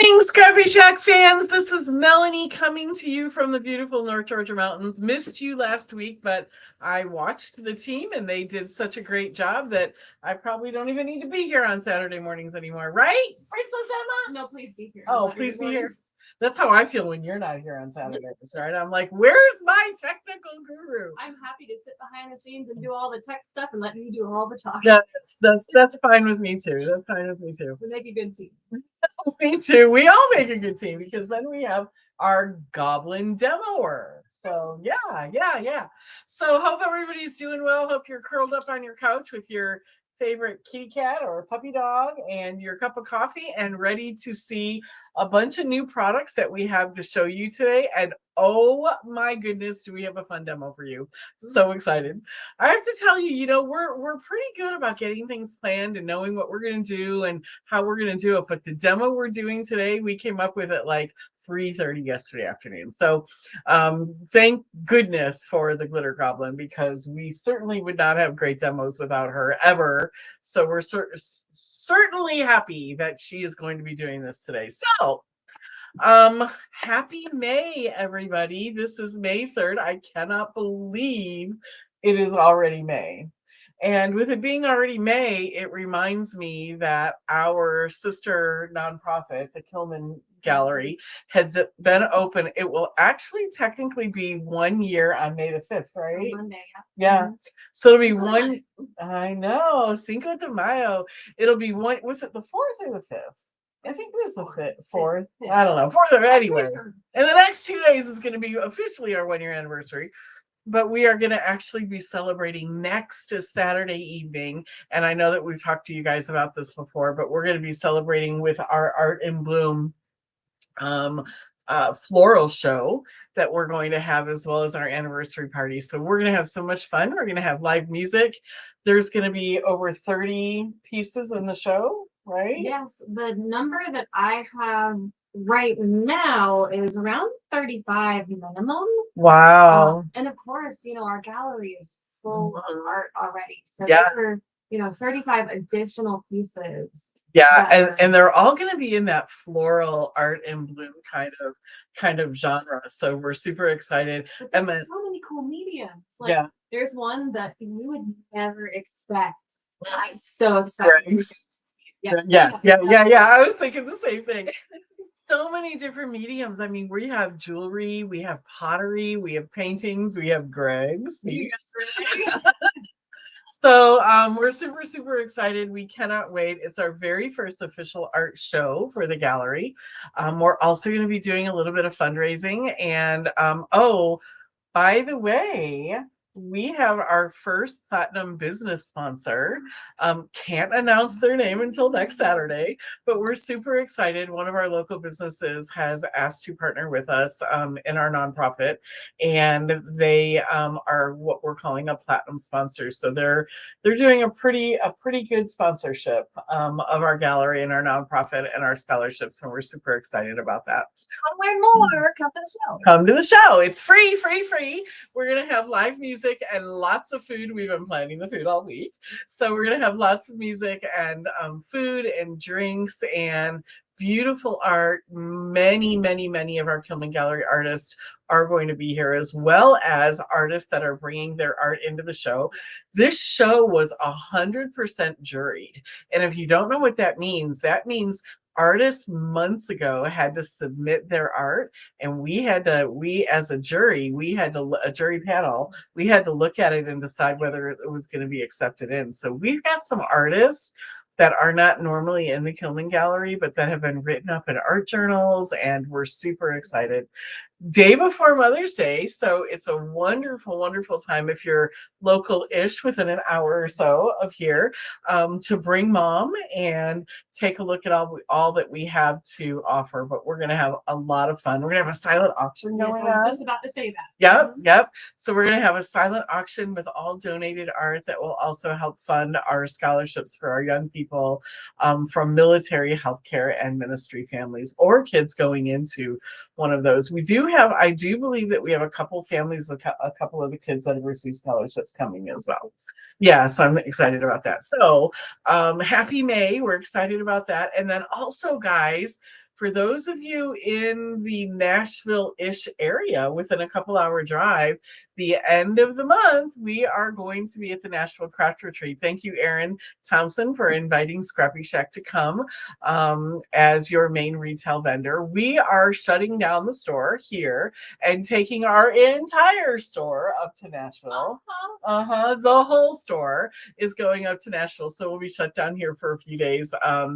Greetings, ScrappyShak fans. This is Melanie coming to you from the beautiful North Georgia mountains. Missed you last week, but I watched the team and they did such a great job that I probably don't even need to be here on Saturday mornings anymore, right, Princess Emma? No, please be here. Oh, please be here. That's how I feel when you're not here on Saturdays, right? I'm like, where's my technical guru? I'm happy to sit behind the scenes and do all the tech stuff and let you do all the talking. That's fine with me too. That's fine with me too. We make a good team. Me too. We all make a good team because then we have our goblin demoer. So yeah. So hope everybody's doing well. Hope you're curled up on your couch with your favorite kitty cat or puppy dog and your cup of coffee and ready to see a bunch of new products that we have to show you today. And oh my goodness, do we have a fun demo for you. So excited. I have to tell you, we're pretty good about getting things planned and knowing what we're going to do and how we're going to do it. But the demo we're doing today, we came up with at like 3:30 yesterday afternoon. So thank goodness for the glitter goblin, because we certainly would not have great demos without her ever. So we're certainly happy that she is going to be doing this today. So happy May, everybody. This is May 3rd. I cannot believe it is already May. And with it being already May, it reminds me that our sister nonprofit, the Kilman Gallery, has been open. It will actually technically be 1 year on May the 5th, right? Monday, yeah. So it'll be one. I know, Cinco de Mayo. It'll be one. Was it the 4th or the 5th? I think it was the 4th. I don't know. 4th, anyway. And the next 2 days is going to be officially our 1 year anniversary. But we are going to actually be celebrating next Saturday evening. And I know that we've talked to you guys about this before, but we're going to be celebrating with our Art in Bloom floral show that we're going to have, as well as our anniversary party. So we're going to have so much fun. We're going to have live music. There's going to be over 30 pieces in the show, right? Yes. The number that I have right now is around 35 minimum. Wow. And of course, our gallery is full of art already. So yeah. those are, 35 additional pieces. Yeah, and they're all going to be in that floral Art in Bloom kind of genre. So we're super excited. And there's so many cool mediums. There's one that you would never expect. I'm so excited. Yeah. I was thinking the same thing. So many different mediums. I mean, we have jewelry, we have pottery, we have paintings, we have Greg's. So we're super excited. We cannot wait. It's our very first official art show for the gallery. We're also going to be doing a little bit of fundraising. And by the way, we have our first platinum business sponsor. Can't announce their name until next Saturday, but we're super excited. One of our local businesses has asked to partner with us in our nonprofit, and they are what we're calling a platinum sponsor. So they're doing a pretty good sponsorship of our gallery and our nonprofit and our scholarships, and we're super excited about that. Learn more. Come to the show. Come to the show. It's free. We're gonna have live music and lots of food. We've been planning the food all week. So we're going to have lots of music and food and drinks and beautiful art. Many of our Kilman Gallery artists are going to be here, as well as artists that are bringing their art into the show. This show was 100% juried. And if you don't know what that means artists months ago had to submit their art, and we as a jury, a jury panel, we had to look at it and decide whether it was going to be accepted in. So we've got some artists that are not normally in the Kilman Gallery, but that have been written up in art journals, and we're super excited. Day before Mother's Day, so it's a wonderful time if you're local-ish, within an hour or so of here, to bring mom and take a look at all that we have to offer. But we're going to have a lot of fun. We're going to have a silent auction going on. I was just about to say that. Yep. So we're going to have a silent auction with all donated art that will also help fund our scholarships for our young people from military, healthcare, and ministry families, or kids going into one of those. I do believe that we have a couple families, a couple of the kids that have received scholarships coming as well. Yeah, so I'm excited about that. So happy May. We're excited about that. And then also, guys, for those of you in the Nashville-ish area within a couple-hour drive, the end of the month, we are going to be at the Nashville Craft Retreat. Thank you, Erin Thompson, for inviting ScrappyShak to come as your main retail vendor. We are shutting down the store here and taking our entire store up to Nashville. The whole store is going up to Nashville, so we'll be shut down here for a few days.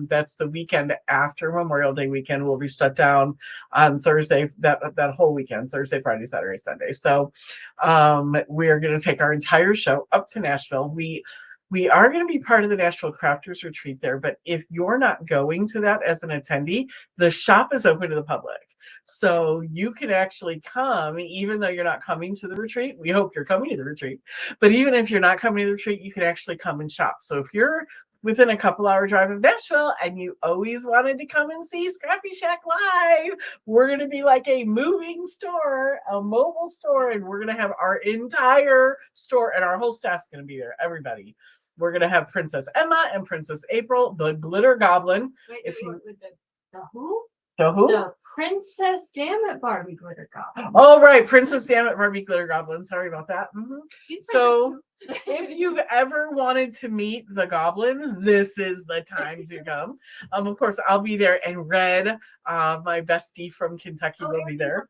That's the weekend after Memorial Day weekend. We'll be shut down on Thursday, that whole weekend, Thursday, Friday, Saturday, Sunday. So we're going to take our entire show up to Nashville. We are going to be part of the Nashville Crafters Retreat there, but if you're not going to that as an attendee, the shop is open to the public. So you can actually come, even though you're not coming to the retreat. We hope you're coming to the retreat. But even if you're not coming to the retreat, you can actually come and shop. So if you're within a couple-hour drive of Nashville and you always wanted to come and see ScrappyShak live, we're going to be like a moving store, a mobile store, and we're going to have our entire store, and our whole staff's going to be there, everybody. We're going to have Princess Emma and Princess April, the Glitter Goblin. Wait, if you the who? The who? The Princess Dammit Barbie Glitter Goblin. Oh, right. Princess Dammit Barbie Glitter Goblin. Sorry about that. So if you've ever wanted to meet the Goblin, this is the time to come. Of course, I'll be there, and Red, my bestie from Kentucky, will be there.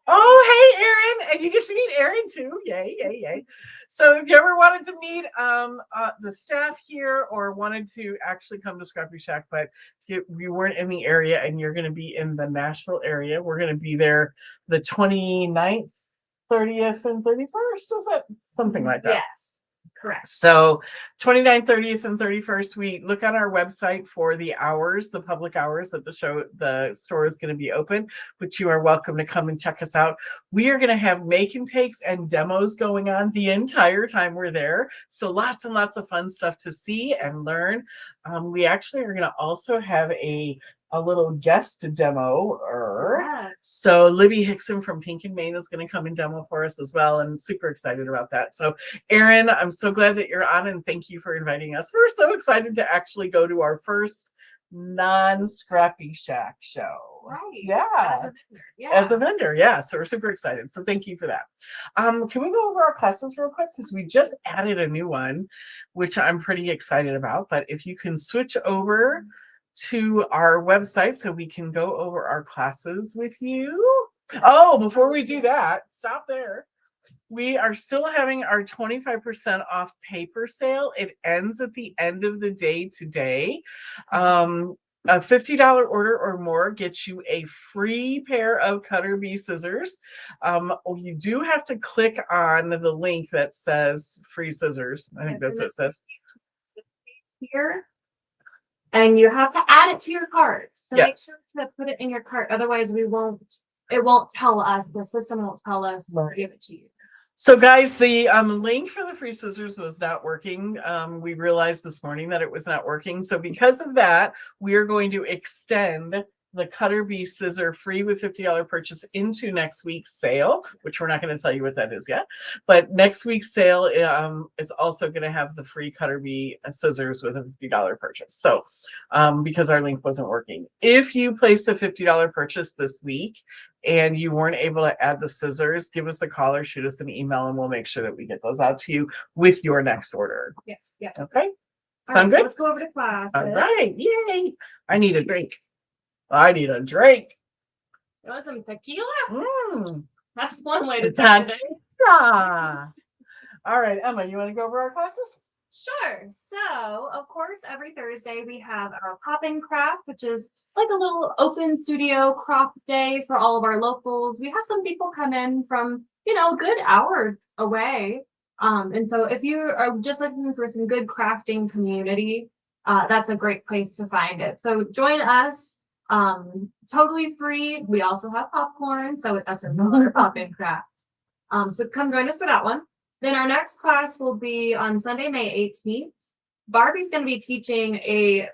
Oh, hey, Erin. And you get to meet Erin too. Yay, yay, yay. So if you ever wanted to meet the staff here or wanted to actually come to ScrappyShak, but you weren't in the area and you're going to be in the Nashville area, we're going to be there the 29th, 30th, and 31st. Was that something like that? Yes. Correct. So 29th, 30th, and 31st, we look on our website for the hours, the public hours that the store is going to be open, but you are welcome to come and check us out. We are going to have make and takes and demos going on the entire time we're there. So lots and lots of fun stuff to see and learn. We actually are going to also have a little guest demo. Yes. So Libby Hickson from Pink and Maine is going to come and demo for us as well. And super excited about that. So Erin, I'm so glad that you're on, and thank you for inviting us. We're so excited to actually go to our first non-ScrappyShak show. Right. Yeah. As a vendor. Yeah. So we're super excited. So thank you for that. Can we go over our classes real quick? Because we just added a new one, which I'm pretty excited about. But if you can switch over to our website so we can go over our classes with you. Oh, before we do that, stop there. We are still having our 25% off paper sale. It ends at the end of the day today. A $50 order or more gets you a free pair of Cutter Bee scissors. You do have to click on the link that says free scissors. I think that's what it says. Here. And you have to add it to your cart. So yes. Make sure to put it in your cart. Otherwise, it won't tell us. The system won't tell us to give it to you. So guys, the link for the free scissors was not working. We realized this morning that it was not working. So because of that, we are going to extend the Cutter Bee scissor free with $50 purchase into next week's sale, which we're not going to tell you what that is yet. But next week's sale is also going to have the free Cutter Bee scissors with a $50 purchase. So because our link wasn't working. If you placed a $50 purchase this week and you weren't able to add the scissors, give us a call or shoot us an email and we'll make sure that we get those out to you with your next order. Yes. Yeah. Okay. Sound good? So let's go over to class. All right. Yay. I need a drink. You want some tequila? Mm. That's one way to talk today. All right, Emma, you want to go over our classes? Sure. So, of course, every Thursday we have our Pop and Craft, which is like a little open studio crop day for all of our locals. We have some people come in from, a good hour away. And so if you are just looking for some good crafting community, that's a great place to find it. So join us. Totally free. We also have popcorn, so that's another Pop and Craft. So come join us for that one. Then our next class will be on Sunday, May 18th. Barbie's going to be teaching a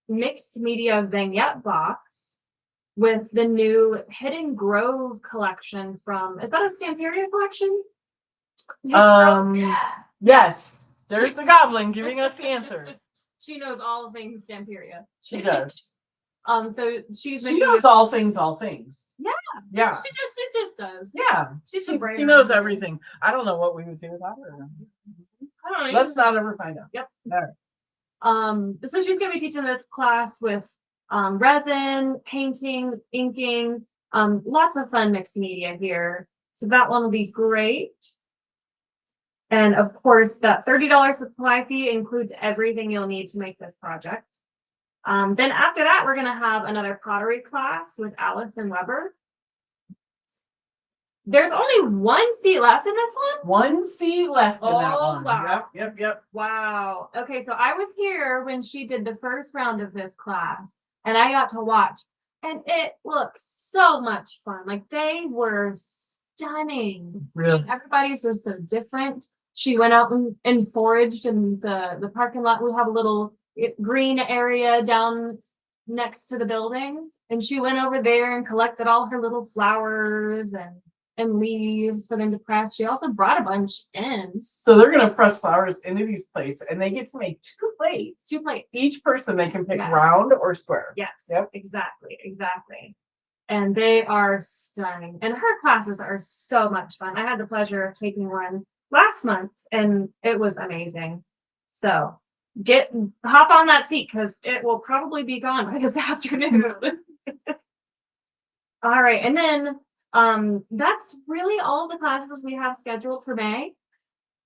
mixed media vignette box with the new Hidden Grove collection from, is that a Stamperia collection? Yes. There's the goblin giving us the answer. She knows all things Stamperia. She does. So she's She making knows all things, all things. Yeah. Yeah. She just does. Yeah. She's the brain. She knows everything. I don't know what we would do without her. I don't know. Let's not ever find out. Yep. All right. So she's gonna be teaching this class with resin, painting, inking, lots of fun mixed media here. So that one will be great. And of course, that $30 supply fee includes everything you'll need to make this project. Then after that, we're gonna have another pottery class with Alice and Weber. There's only one seat left in this one? One seat left in that one. Wow. Yep. Wow. Okay, so I was here when she did the first round of this class, and I got to watch, and it looked so much fun. Like, they were stunning. Really? Everybody's was so different. She went out and foraged in the parking lot. We have a little green area down next to the building, and she went over there and collected all her little flowers and leaves for them to press. She also brought a bunch in. So they're going to press flowers into these plates, and they get to make 2 plates. 2 plates. Each person, they can pick Yes. round or square. Yes. Yep. Exactly. And they are stunning. And her classes are so much fun. I had the pleasure of taking one last month, and it was amazing. So hop on that seat because it will probably be gone by this afternoon. All right, and then that's really all the classes we have scheduled for May.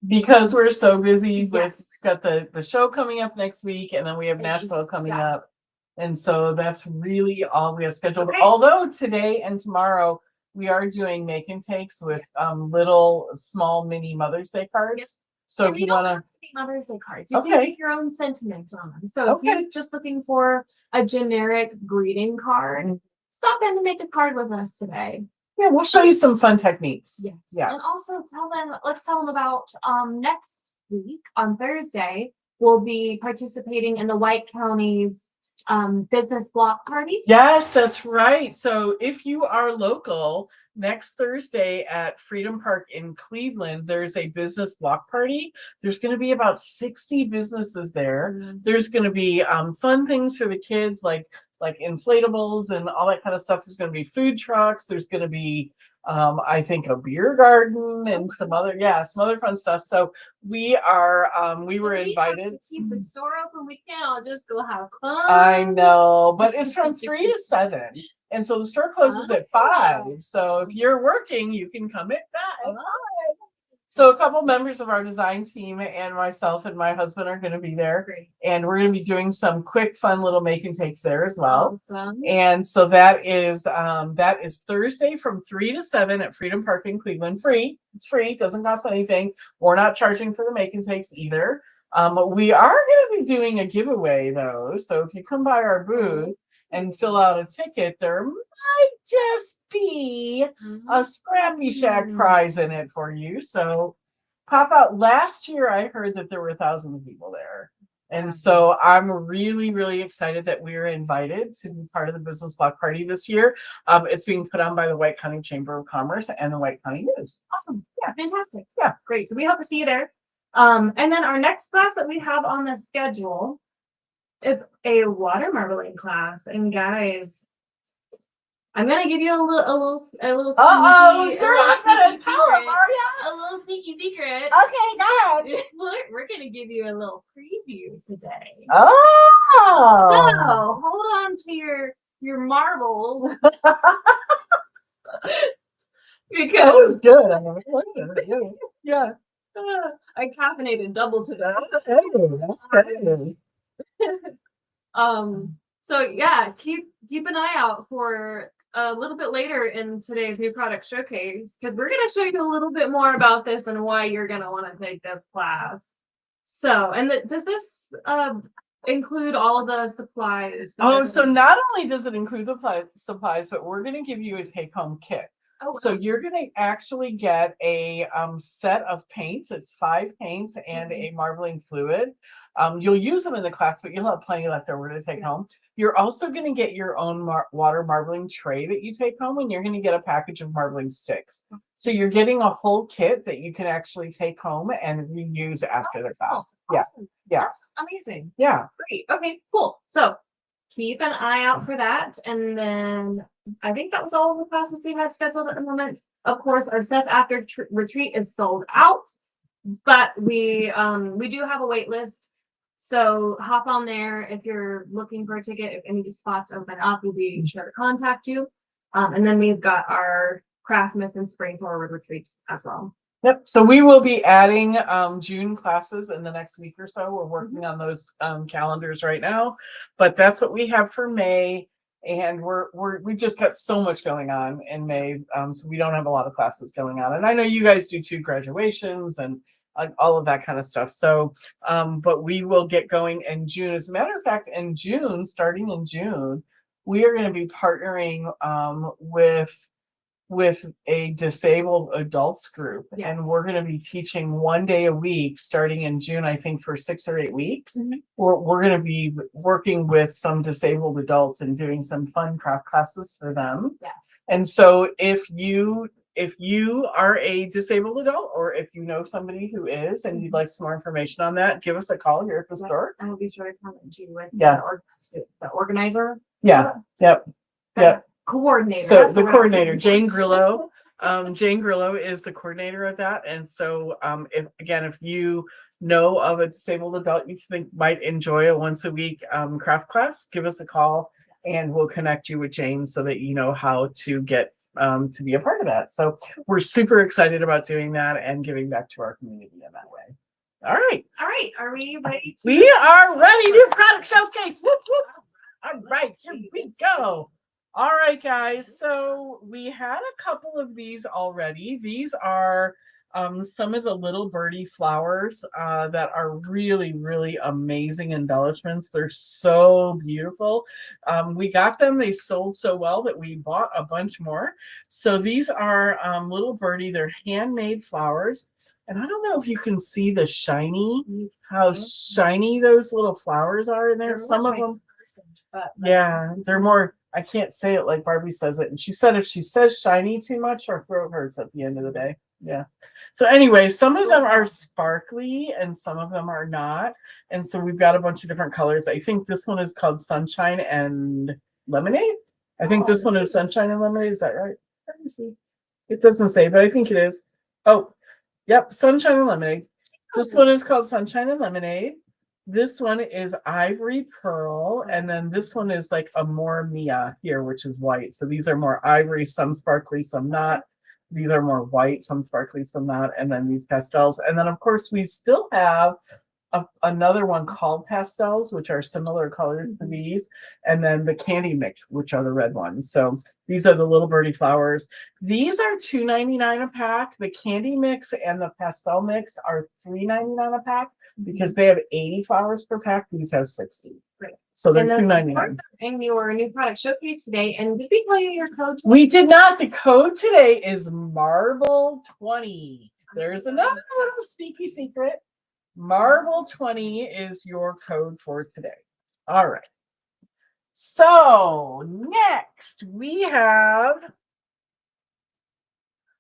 Because we're so busy with Yes. got the show coming up next week, and then we have Nashville coming up. And so that's really all we have scheduled. Okay. Although today and tomorrow we are doing make and takes with little small mini Mother's Day cards. Yep. So And if you don't want have to be Mother's Day cards. You Okay. can make your own sentiment on them. So if Okay. you're just looking for a generic greeting card, stop in and make a card with us today. Yeah, we'll show you some fun techniques. Yes. Yeah. And also let's tell them about next week on Thursday, we'll be participating in the White County's business block party. Yes, that's right. So if you are local, next Thursday at Freedom Park in Cleveland, there's a business block party. There's going to be about 60 businesses there. Mm-hmm. There's going to be fun things for the kids, like inflatables and all that kind of stuff. There's going to be food trucks. There's going to be I think a beer garden and some other fun stuff. So we were invited. Have to keep the store open. We can't all just go have fun. I know, but it's from 3 to 7. And so the store closes at 5. So if you're working, you can come at 5. So a couple members of our design team and myself and my husband are going to be there. Great. And we're going to be doing some quick, fun little make and takes there as well. Awesome. And so that is Thursday from 3 to 7 at Freedom Park in Cleveland. Free. It's free. It doesn't cost anything. We're not charging for the make and takes either. We are going to be doing a giveaway though. So if you come by our booth and fill out a ticket, there might just be a ScrappyShak prize in it for you. So pop out. Last year, I heard that there were thousands of people there. And so I'm really, really excited that we are invited to be part of the business block party this year. It's being put on by the White County Chamber of Commerce and the White County News. Awesome. Yeah, fantastic. Yeah. Great. So we hope to see you there. And then our next class that we have on the schedule is a water marbling class. And guys, I'm gonna give you a little sneaky, You're not gonna tell them, are you? a little sneaky secret. Okay, go ahead. We're gonna give you a little preview today. Oh. So hold on to your marbles. Because that was good. I mean, yeah. I caffeinated double today. Okay. So yeah, keep an eye out for a little bit later in today's new product showcase, because we're going to show you a little bit more about this and why you're going to want to take this class. So, and does this include all of the supplies? So not only does it include the supplies, but we're going to give you a take-home kit. Oh, wow. So you're going to actually get a set of paints. It's 5 paints and a marbling fluid. You'll use them in the class, but you'll have plenty left over to take home. You're also going to get your own water marbling tray that you take home, and you're going to get a package of marbling sticks. So you're getting a whole kit that you can actually take home and reuse after the class. Awesome. Yeah. That's amazing. Yeah. Great. Okay, cool. So keep an eye out for that. And then I think that was all of the classes we had scheduled at the moment. Of course, our Step After retreat is sold out, but we do have a wait list. So hop on there if you're looking for a ticket. If any spots open up, we'll be sure to contact you. And then we've got our Craftmas and Spring Forward retreats as well. Yep. So we will be adding June classes in the next week or so. We're working on those calendars right now, but that's what we have for May. And we just got so much going on in May, so we don't have a lot of classes going on. And I know you guys do too, graduations and all of that kind of stuff. So, but we will get going in June. As a matter of fact, in June, starting in June, we are going to be partnering with a disabled adults group. Yes. And we're going to be teaching 1 day a week starting in June, I think for 6 or 8 weeks. We're going to be working with some disabled adults and doing some fun craft classes for them. Yes. And so if you are a disabled adult, or if you know somebody who is and you'd like some more information on that, give us a call here at the store. And we'll be sure to contact you with Yeah. the organizer. Yeah. Yep. Yep. Coordinator. So That's the word I was coordinator, looking Jane for. Grillo. Jane Grillo is the coordinator of that. And so if you know of a disabled adult you think might enjoy a once a week craft class, give us a call and we'll connect you with Jane so that you know how to get to be a part of that. So we're super excited about doing that and giving back to our community in that way. All right. All right. Are we ready? We are ready. New product showcase. Whoop, whoop. All right, here we go. All right, guys. So we had a couple of these already. These are some of the little birdie flowers that are really, really amazing embellishments. They're so beautiful. We got them. They sold so well that we bought a bunch more. So these are little birdie. They're handmade flowers. And I don't know if you can see the how shiny those little flowers are in there. Some of them. Yeah, they're more, I can't say it like Barbie says it. And she said if she says shiny too much, her throat hurts at the end of the day. Yeah. So anyway, some of them are sparkly and some of them are not. And so we've got a bunch of different colors. I think this one is called Sunshine and Lemonade. I think this one is Sunshine and Lemonade. Is that right? Let me see. It doesn't say, but I think it is. Oh, yep. Sunshine and Lemonade. This one is called Sunshine and Lemonade. This one is Ivory Pearl, and then this one is like a more Mia here, which is white. So these are more ivory, some sparkly, some not. These are more white, some sparkly, some not. And then these pastels. And then, of course, we still have another one called pastels, which are similar colors to these. And then the candy mix, which are the red ones. So these are the little birdie flowers. These are $2.99 a pack. The candy mix and the pastel mix are $3.99 a pack. Because they have 80 flowers per pack, these have 60. Great. So they're $2.99. And your new product showcase today. And did we tell you your code? We did not. The code today is Marble20. There's another little sneaky secret. Marble20 is your code for today. All right. So next we have.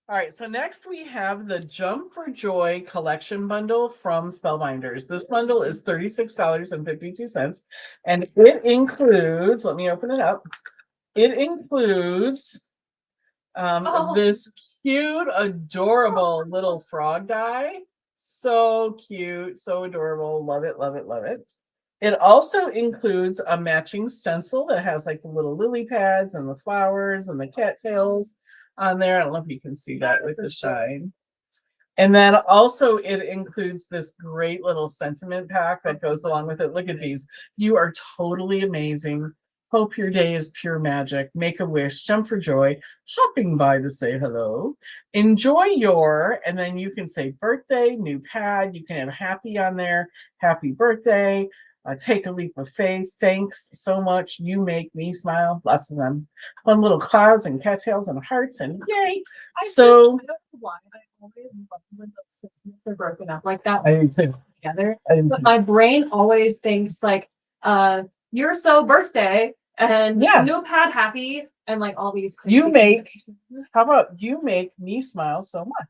All right, so next we have the Jump for Joy collection bundle from Spellbinders. This bundle is $36.52, and it includes, let me open it up. It includes this cute, adorable little frog die. So cute, so adorable. Love it, love it, love it. It also includes a matching stencil that has like the little lily pads and the flowers and the cattails on there. I don't know if you can see that with the shine. And then also it includes this great little sentiment pack that goes along with it. Look at these. You are totally amazing. Hope your day is pure magic. Make a wish. Jump for joy. Hopping by to say hello. Enjoy your, and then you can say birthday, new pad. You can have happy on there. Happy birthday. Take a leap of faith. Thanks so much. You make me smile. Lots of them. Fun little clouds and cattails and hearts and yay. So I don't know why I always love when those sentences are broken up like that. I do too. Together. But my brain always thinks like, you're so birthday and new pad happy and like all these. You make. How about you make me smile so much?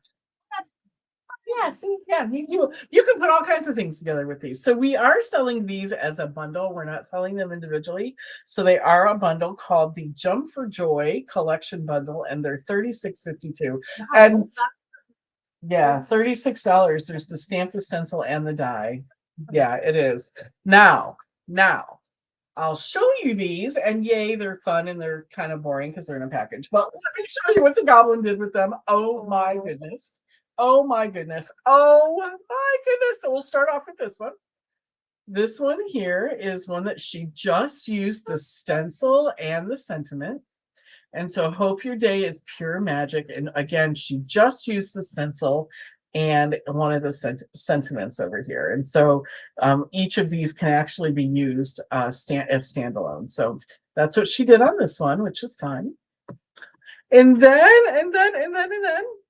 Yeah, see, yeah, you can put all kinds of things together with these. So we are selling these as a bundle. We're not selling them individually. So they are a bundle called the Jump for Joy Collection Bundle, and they're $36.52. And yeah, $36. There's the stamp, the stencil, and the die. Yeah, it is. Now, I'll show you these, and yay, they're fun and they're kind of boring because they're in a package. But let me show you what the goblin did with them. Oh my goodness. Oh my goodness. Oh my goodness. So we'll start off with this one. This one here is one that she just used the stencil and the sentiment. And so hope your day is pure magic. And again, she just used the stencil and one of the sentiments over here. And so each of these can actually be used as standalone. So that's what she did on this one, which is fun. And then,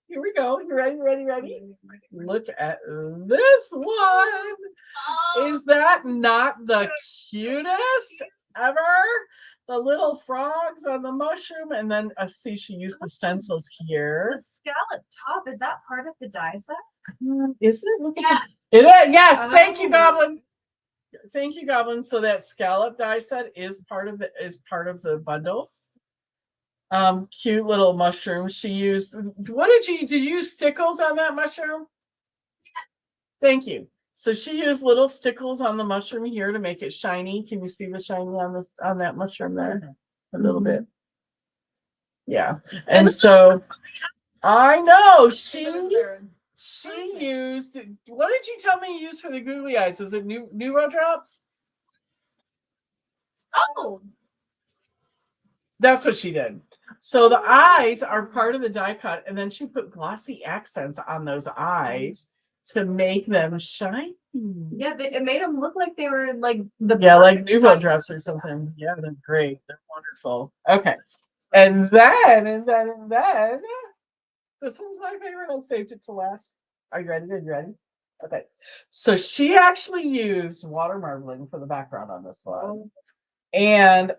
here we go. You ready? Look at this one. Is that not the cutest ever? The little frogs on the mushroom, and then I see she used the stencils here. The scallop top, is that part of the die set? Is it? Yeah. It is. Yes. Thank you, Goblin. Thank you, Goblin. So that scallop die set is part of the bundle. Cute little mushroom. She used. What did you use? Stickles on that mushroom? Thank you. So she used little stickles on the mushroom here to make it shiny. Can you see the shiny on that mushroom there? A little bit. Yeah. And so I know she used, what did you tell me you used for the googly eyes? Was it Neuro drops? Oh, that's what she did. So the eyes are part of the die cut, and then she put glossy accents on those eyes to make them shiny. Yeah, it made them look like they were like like Nouveau drops or something. Yeah, they're great. They're wonderful. Okay. And then this one's my favorite. I saved it to last. Are you ready? Okay. So she actually used water marbling for the background on this one. And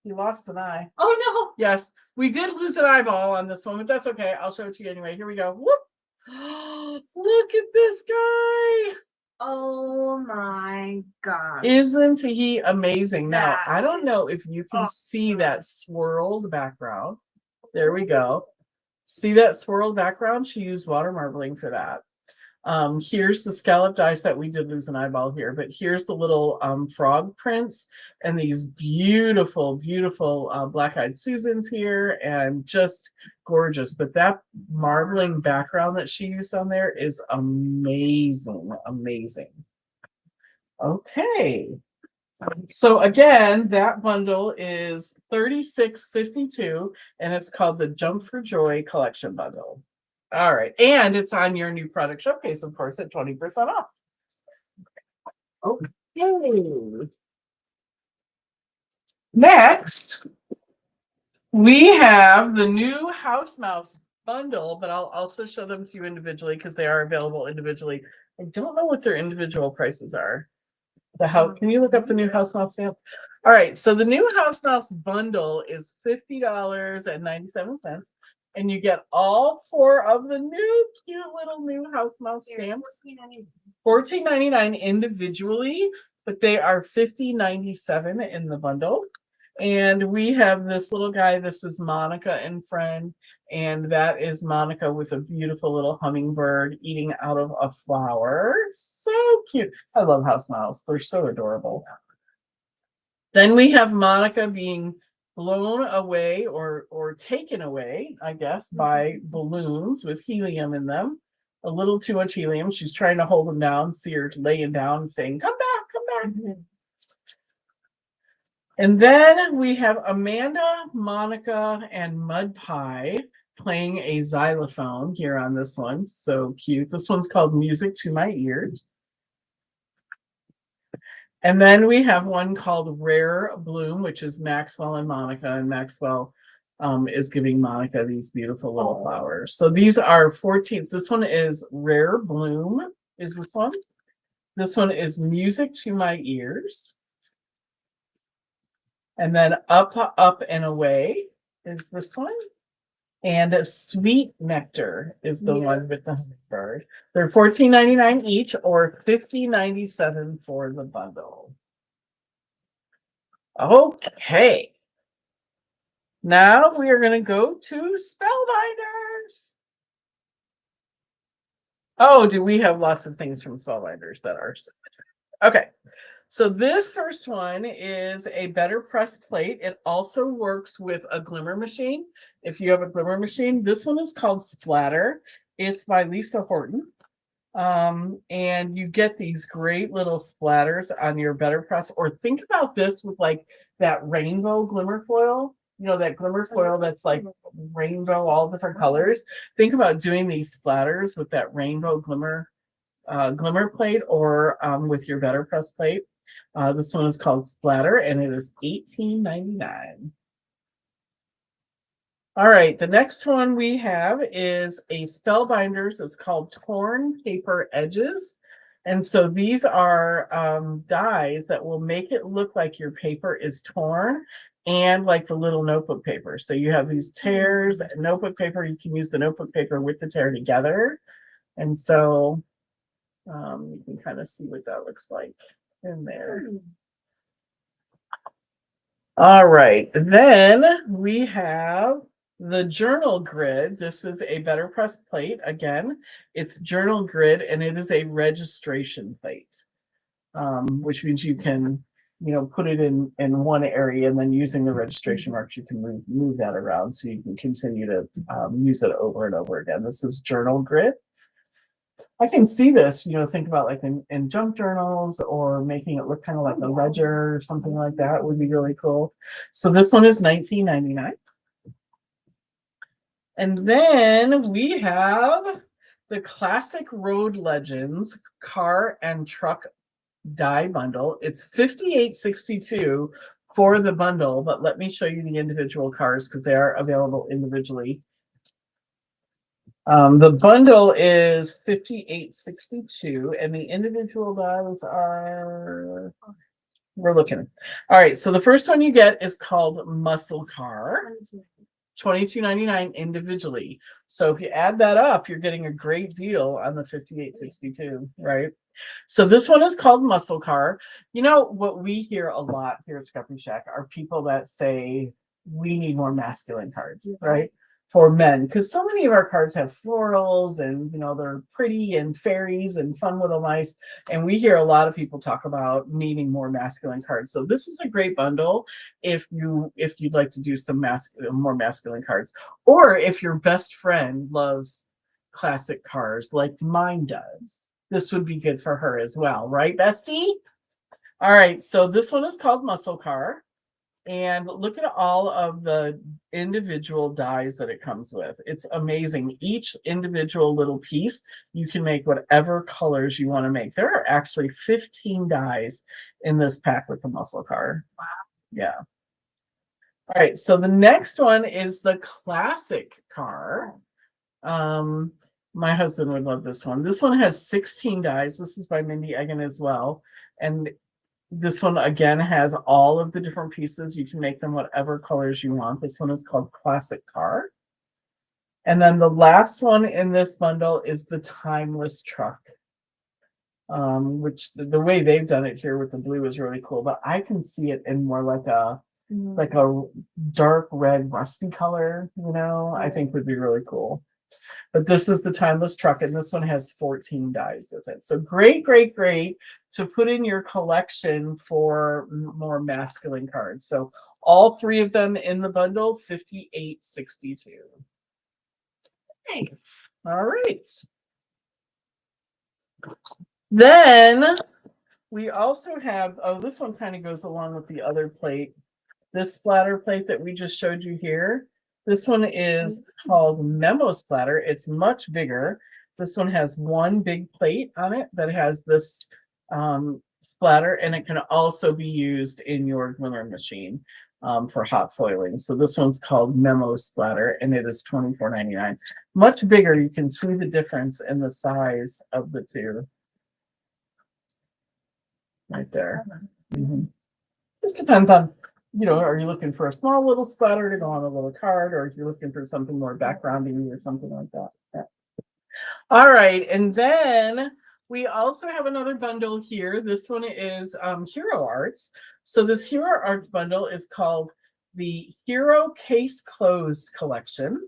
you lost an eye. Oh no. Yes, we did lose an eyeball on this one, but that's okay. I'll show it to you anyway. Here we go. Whoop. Look at this guy. Oh my gosh. Isn't he amazing? Now, I don't know if you can see that swirled background. There we go. See that swirled background? She used water marbling for that. Here's the scallop die set. We did lose an eyeball here, but here's the little frog prints and these beautiful, beautiful black-eyed Susans here, and just gorgeous. But that marbling background that she used on there is amazing. Okay. So again, that bundle is $36.52, and it's called the Jump for Joy Collection Bundle. All right, and it's on your new product showcase, of course, at 20% off. Okay. Next, we have the new House Mouse bundle, but I'll also show them to you individually because they are available individually. I don't know what their individual prices are. Can you look up the new House Mouse stamp? All right, so the new House Mouse bundle is $50.97, and you get all 4 of the cute little new House Mouse stamps. $14.99 individually, but they are $50.97 in the bundle. And we have this little guy. This is Monica and Friend, and that is Monica with a beautiful little hummingbird eating out of a flower. So cute. I love House Mouse. They're so adorable. Then we have Monica being blown away or taken away, I guess, by balloons with helium in them. A little too much helium. She's trying to hold them down, see her laying down and saying, come back. And then we have Amanda, Monica, and Mud Pie playing a xylophone here on this one. So cute. This one's called Music to My Ears. And then we have one called Rare Bloom, which is Maxwell and Monica. And Maxwell is giving Monica these beautiful little flowers. So these are 14. This one is Rare Bloom, is this one. This one is Music to My Ears. And then Up, Up, and Away is this one. And a Sweet Nectar is the Yeah. one with the hummingbird. They're $14.99 each or $50.97 for the bundle. Okay. Now we are going to go to Spellbinders. Oh, do we have lots of things from Spellbinders that are okay? So this first one is a better pressed plate. It also works with a glimmer machine. If you have a glimmer machine, this one is called Splatter. It's by Lisa Horton. And you get these great little splatters on your better press, or think about this with like that rainbow glimmer foil, that glimmer foil that's like rainbow, all different colors. Think about doing these splatters with that rainbow glimmer plate, or with your better press plate. This one is called Splatter, and it is $18.99. All right, the next one we have is a Spellbinders. It's called Torn Paper Edges. And so these are dies that will make it look like your paper is torn, and like the little notebook paper. So you have these tears, notebook paper. You can use the notebook paper with the tear together. And so you can kind of see what that looks like in there. All right, then we have the journal grid. This is a better pressed plate. Again, it's journal grid, and it is a registration plate, which means you can, put it in one area, and then using the registration marks, you can move that around so you can continue to use it over and over again. This is journal grid. I can see this, think about like in junk journals, or making it look kind of like a ledger or something like that would be really cool. So this one is $19.99. And then we have the Classic Road Legends Car and Truck Die Bundle. It's $58.62 for the bundle, but let me show you the individual cars because they are available individually. The bundle is $58.62, and the individual dies are. We're looking. All right, so the first one you get is called Muscle Car, $22.99 individually. So if you add that up, you're getting a great deal on the $58.62, right? So this one is called Muscle Car. What we hear a lot here at ScrappyShak are people that say we need more masculine cards, right? For men, because so many of our cards have florals, and they're pretty and fairies and fun little mice, and we hear a lot of people talk about needing more masculine cards. So this is a great bundle if you'd like to do some more masculine cards, or if your best friend loves classic cars like mine does. This would be good for her as well, right, bestie? All right, so this one is called Muscle Car. And look at all of the individual dies that it comes with. It's amazing. Each individual little piece, you can make whatever colors you want to make. There are actually 15 dies in this pack with the Muscle Car. Wow. Yeah. All right, so the next one is the Classic Car. My husband would love this one. This one has 16 dies. This is by Mindy Egan as well. And this one, again, has all of the different pieces. You can make them whatever colors you want. This one is called Classic Car. And then the last one in this bundle is the Timeless Truck, which the way they've done it here with the blue is really cool. But I can see it in more like a dark red rusty color, I think would be really cool. But this is the Timeless Truck, and this one has 14 dies with it. So great to put in your collection for more masculine cards. So all three of them in the bundle, $58.62. Thanks. All right. Then we also have, this one kind of goes along with the other plate. This splatter plate that we just showed you here. This one is called Memo Splatter. It's much bigger. This one has one big plate on it that has this splatter, and it can also be used in your glimmer machine for hot foiling. So this one's called Memo Splatter, and it is $24.99. Much bigger. You can see the difference in the size of the two. Right there. Just depends on you know, are you looking for a small little splatter to go on a little card, or if you're looking for something more backgroundy or something like that. Yeah. All right, and then we also have another bundle here. This one is Hero Arts. So this Hero Arts bundle is called the Hero Case Closed Collection,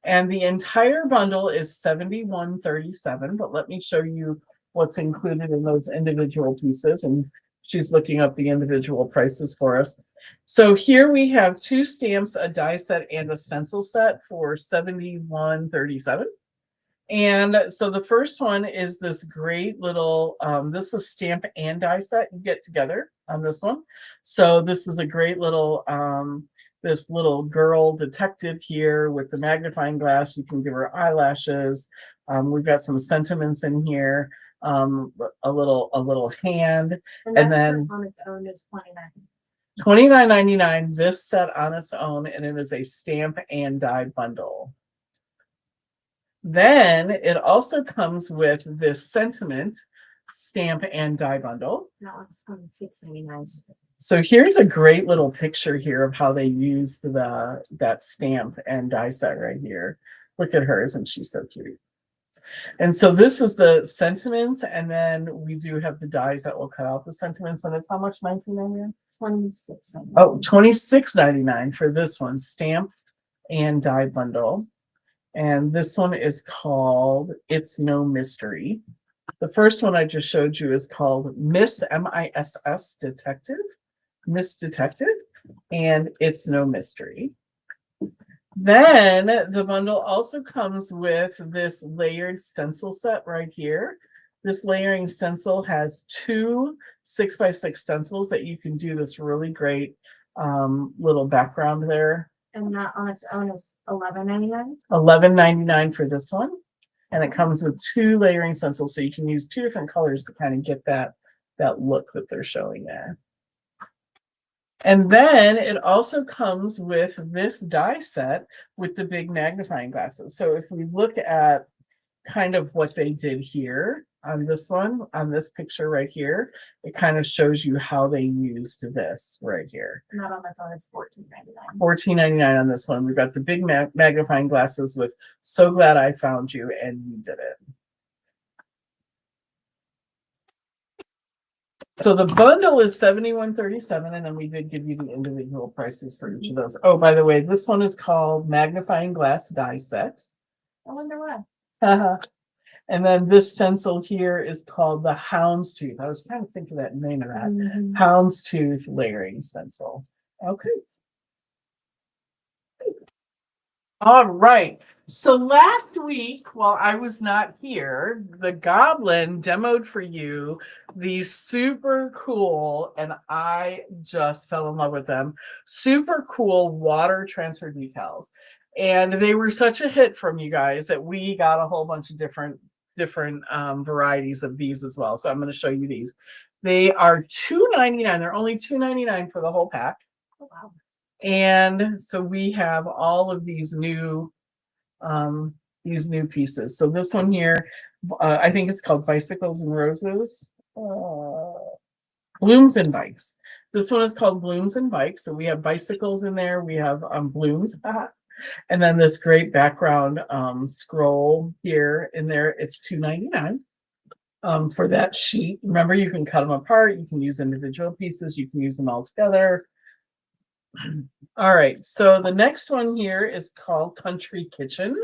and the entire bundle is $71.37. But let me show you what's included in those individual pieces, and she's looking up the individual prices for us. So here we have 2 stamps, a die set, and a stencil set for $71.37. And so the first one is this great little, this is stamp and die set you get together on this one. So this is a great little, this little girl detective here with the magnifying glass. You can give her eyelashes. We've got some sentiments in here, a little hand, and then on its own is $29.99 this set on its own, and it is a stamp and die bundle. Then it also comes with this sentiment stamp and die bundle. That one's $26.99. So here's a great little picture here of how they used that stamp and die set right here. Look at her, isn't she so cute? And so this is the sentiment, and then we do have the dies that will cut out the sentiments, and it's how much? $19.99? $26.99. Oh, $26.99 for this one, stamp and die bundle. And this one is called It's No Mystery. The first one I just showed you is called Miss MISS Detective, Miss Detective, and It's No Mystery. Then the bundle also comes with this layered stencil set right here. This layering stencil has 2 6x6 stencils that you can do this really great little background there. And that on its own is $11.99. $11.99 for this one. And it comes with 2 layering stencils, so you can use 2 different colors to kind of get that look that they're showing there. And then it also comes with this die set with the big magnifying glasses. So if we look at kind of what they did here on this one, on this picture right here, it kind of shows you how they used this right here. And that on its own is $14.99. $14.99 on this one. We've got the big magnifying glasses with "So Glad I Found You" and "You Did It." So the bundle is $71.37, and then we did give you the individual prices for each of those. Oh, by the way, this one is called Magnifying Glass Die Set. I wonder why. And then this stencil here is called the Houndstooth. I was trying to think of that name of that. Houndstooth layering stencil. Okay. All right. So last week, while I was not here, the Goblin demoed for you these super cool, and I just fell in love with them, super cool water transfer decals. And they were such a hit from you guys that we got a whole bunch of different varieties of these as well. So I'm going to show you these. They are $2.99. They're only $2.99 for the whole pack. Oh, wow. And so we have all of these new pieces. So this one here, I think it's called Bicycles and Roses. Blooms and Bikes. This one is called Blooms and Bikes. So we have bicycles in there. We have blooms. And then this great background scroll here in there. It's $2.99 for that sheet. Remember, you can cut them apart. You can use individual pieces. You can use them all together. All right, so the next one here is called Country Kitchen.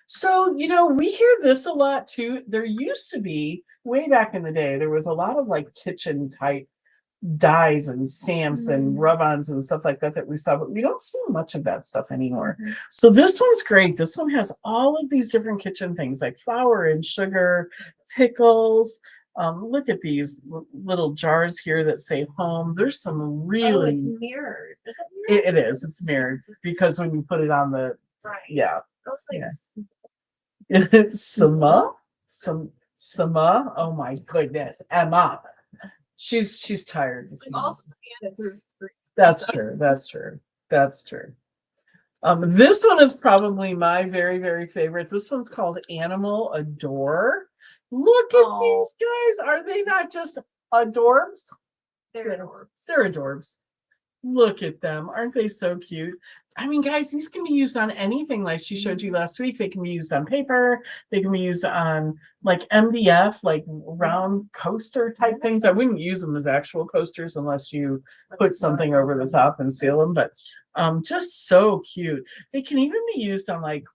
So, you know, we hear this a lot too. There used to be, way back in the day, there was a lot of like kitchen type dies and stamps and rub-ons and stuff like that that we saw, but we don't see much of that stuff anymore. So this one's great. This one has all of these different kitchen things like flour and sugar, pickles. Look at these little jars here that say home. There's some really. Oh, it's mirrored. Is it mirrored? It is. It's mirrored because when you put it on the. Right. Yeah. It looks like It's Sama. Oh my goodness, Emma. She's tired. We've also scanned it through the screen. That's true. That's true. This one is probably my very, very favorite. This one's called Animal Adore. Look at these guys. Are they not just adorbs? They're adorbs. They're adorbs. Look at them. Aren't they so cute? I mean, guys, these can be used on anything like she showed you last week. They can be used on paper. They can be used on like MDF, like round coaster type things. I wouldn't use them as actual coasters unless you put something over the top and seal them, but just so cute. They can even be used on like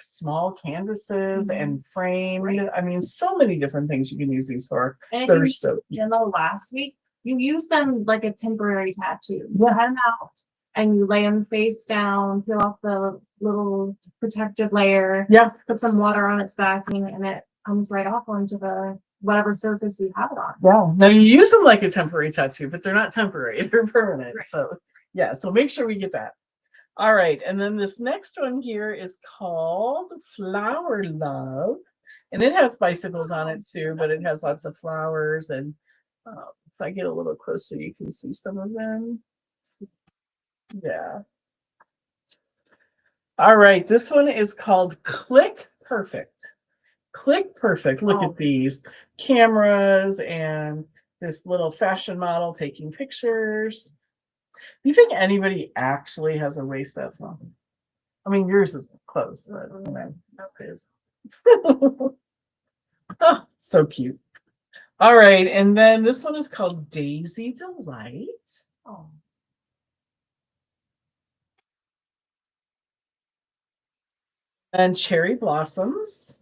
small canvases and framed. I mean, so many different things you can use these for. And They're if so you cute. demo last week, you use them like a temporary tattoo. You Yeah. cut them out and you lay them face down, peel off the little protective layer, Yeah. put some water on its back, and it comes right off onto the whatever surface you have it on. Yeah. Now you use them like a temporary tattoo, but they're not temporary, they're permanent. Right. So yeah, so make sure we get that. All right, and then this next one here is called Flower Love. And it has bicycles on it too, but it has lots of flowers. And if I get a little closer, you can see some of them. Yeah. All right, this one is called Click Perfect. Click Perfect. Look at these cameras and this little fashion model taking pictures. Do you think anybody actually has a waist that small? I mean, yours is close, but you know, it is. Oh, so cute. All right, and then this one is called Daisy Delight. Oh. And Cherry Blossoms.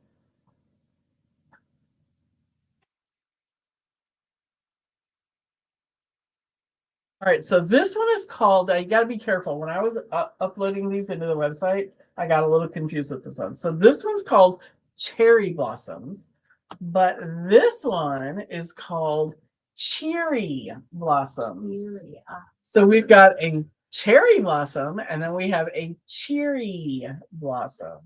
All right, so this one is called, you got to be careful. When I was uploading these into the website, I got a little confused with this one. So this one's called Cherry Blossoms, but this one is called Cheery Blossoms. So we've got a cherry blossom and then we have a cheery blossom.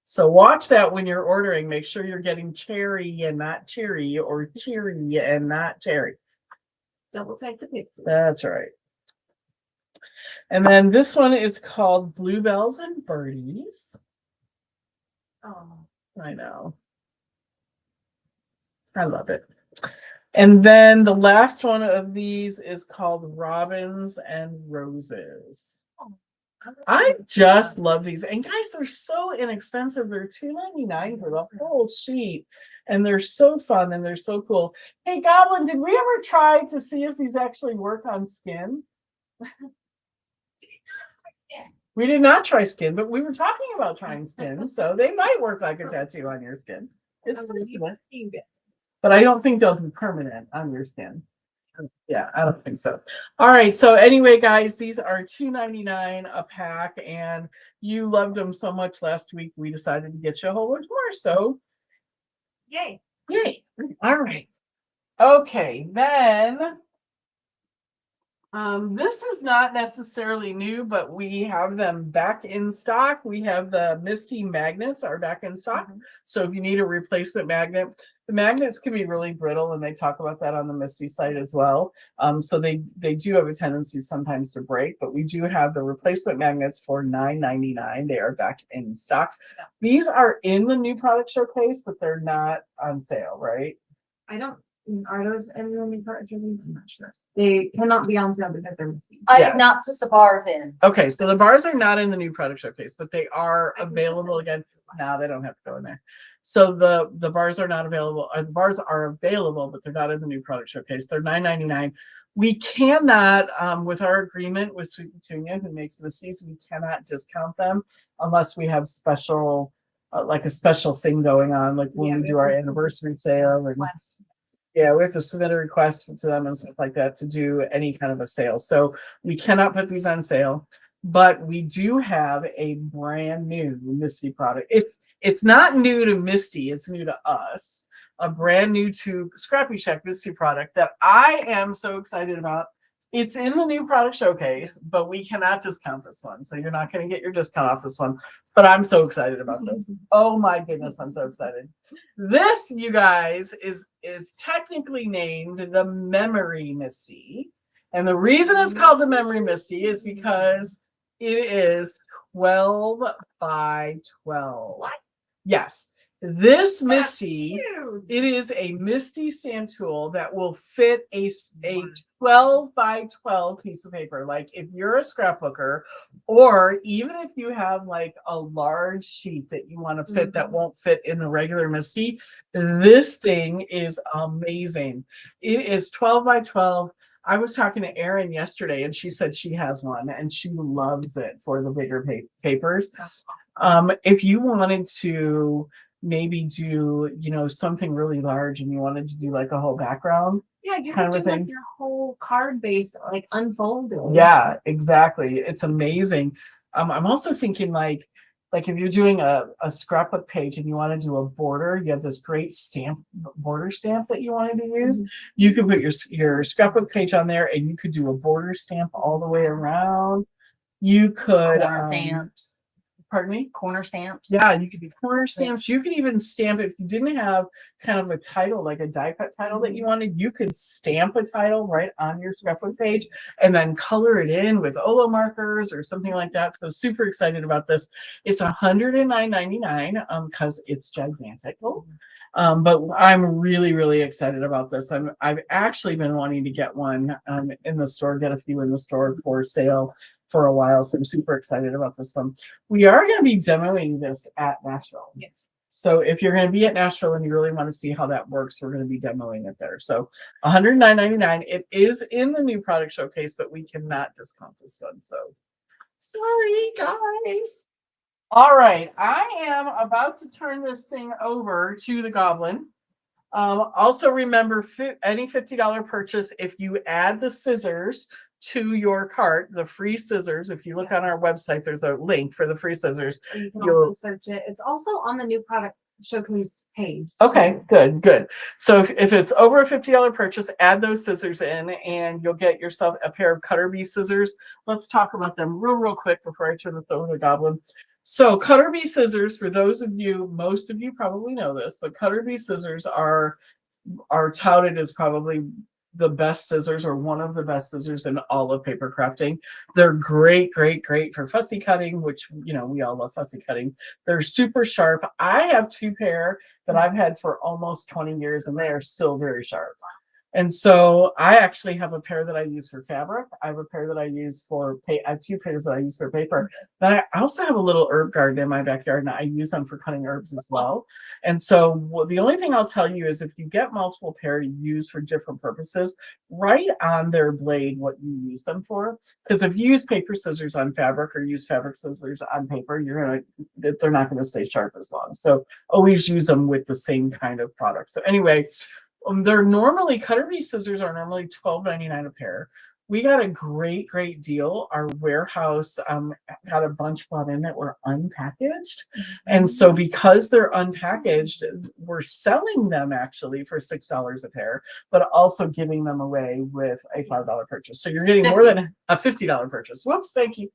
So watch that when you're ordering. Make sure you're getting cherry and not cheery, or cheery and not cherry. Double take the pictures. That's right. And then this one is called Bluebells and Birdies. Oh, I know. I love it. And then the last one of these is called Robins and Roses. I just love these. And guys, they're so inexpensive. They're $2.99 for the whole sheet. And they're so fun and they're so cool. Hey, Goblin, did we ever try to see if these actually work on skin? We did not try skin, but we were talking about trying skin. So they might work like a tattoo on your skin. It's possible. But I don't think they'll be permanent on your skin. Yeah, I don't think so. All right. So anyway, guys, these are $2.99 a pack, and you loved them so much last week. We decided to get you a whole bunch more. So, yay! Yay! All right. Okay, then. This is not necessarily new, but we have them back in stock. We have the Misty magnets are back in stock. So if you need a replacement magnet, the magnets can be really brittle, and they talk about that on the Misty site as well. So they do have a tendency sometimes to break, but we do have the replacement magnets for $9.99. They are back in stock. These are in the new product showcase, but they're not on sale, right? Are those in the new product showcase? I'm not sure. They cannot be on sale because they're Misty. I did not put the bars in. Okay, so the bars are not in the new product showcase, but they are available again. No, they don't have to go in there. So the bars are not available. The bars are available, but they're not in the new product showcase. They're $9.99. We cannot, with our agreement with Sweet Petunia, who makes the Misties, we cannot discount them unless we have special, like a special thing going on, like when we do our anniversary sale. And yeah, we have to submit a request to them and stuff like that to do any kind of a sale. So we cannot put these on sale, but we do have a brand new Misty product. It's not new to Misty, it's new to us. A brand new to ScrappyShak Misty product that I am so excited about. It's in the new product showcase, but we cannot discount this one. So you're not going to get your discount off this one. But I'm so excited about this. Oh my goodness, I'm so excited. This, you guys, is technically named the Memory Misty. And the reason it's called the Memory Misty is because it is 12 by 12. What? Yes. This That's Misty, cute. it is a Misty stamp tool that will fit a 12 by 12 piece of paper. Like if you're a scrapbooker, or even if you have like a large sheet that you want to fit that won't fit in the regular Misty, this thing is amazing. It is 12 by 12. I was talking to Erin yesterday and she said she has one and she loves it for the bigger papers. If you wanted to maybe do, something really large and you wanted to do like a whole background. Yeah, you kind could of do a like thing. your whole card base like unfolded. Yeah, exactly. It's amazing. I'm also thinking like if you're doing a scrapbook page and you want to do a border, you have this great border stamp that you wanted to use. You could put your scrapbook page on there and you could do a border stamp all the way around. You could Corner stamps. pardon me? Corner stamps. Yeah, you could do corner stamps. You could even stamp if you didn't have kind of a title, like a die cut title that you wanted, you could stamp a title right on your scrapbook page and then color it in with Olo markers or something like that. So super excited about this. It's $109.99 because it's gigantic. But I'm really, really excited about this. I've actually been wanting to get one in the store, get a few in the store for sale for a while. So I'm super excited about this one. We are going to be demoing this at Nashville. Yes. So if you're going to be at Nashville and you really want to see how that works, we're going to be demoing it there. So $109.99. It is in the new product showcase, but we cannot discount this one. So sorry, guys. All right, I am about to turn this thing over to the Goblin. Also remember, any $50 purchase, if you add the scissors to your cart, the free scissors, if you look on our website, there's a link for the free scissors. Or you can also search it. It's also on the new product showcase page. Okay, good. So if it's over a $50 purchase, add those scissors in and you'll get yourself a pair of Cutter Bee scissors. Let's talk about them real quick before I turn this over to Goblin. So Cutter Bee scissors, for those of you, most of you probably know this, but Cutter Bee scissors are touted as probably the best scissors or one of the best scissors in all of paper crafting. They're great for fussy cutting, which, we all love fussy cutting. They're super sharp. I have two pair that I've had for almost 20 years and they are still very sharp. And so I actually have a pair that I use for fabric. I have a pair that I use for I have two pairs that I use for paper. But I also have a little herb garden in my backyard and I use them for cutting herbs as well. And so the only thing I'll tell you is if you get multiple pair to use for different purposes, write on their blade what you use them for. Because if you use paper scissors on fabric or use fabric scissors on paper, they're not going to stay sharp as long. So always use them with the same kind of product. So anyway, they're normally, Cutter Bee scissors are normally $12.99 a pair. We got a great deal. Our warehouse got a bunch brought in that were unpackaged. And so because they're unpackaged, we're selling them actually for $6 a pair, but also giving them away with a $5 purchase. So you're getting more than a $50 purchase. Whoops, thank you.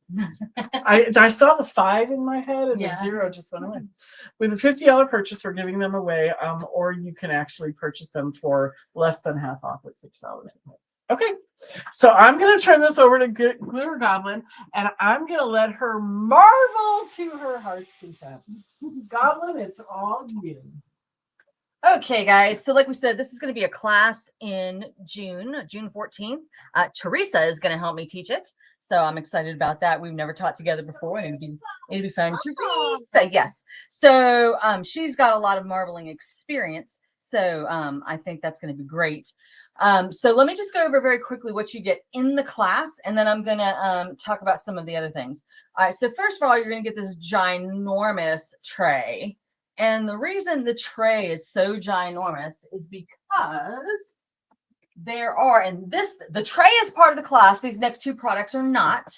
I saw the 5 in my head and the 0 just went away. With a $50 purchase, we're giving them away, or you can actually purchase them for less than half off at $6. Okay, so I'm going to turn this over to Glitter Goblin, and I'm going to let her marvel to her heart's content. Goblin, it's all you. Okay, guys. So like we said, this is going to be a class in June 14th. Teresa is going to help me teach it. So I'm excited about that. We've never taught together before, and it'd be fun. Teresa, yes. So she's got a lot of marbling experience. So I think that's going to be great. So let me just go over very quickly what you get in the class, and then I'm going to talk about some of the other things. All right. So first of all, you're going to get this ginormous tray. And the reason the tray is so ginormous is because the tray is part of the class. These next two products are not.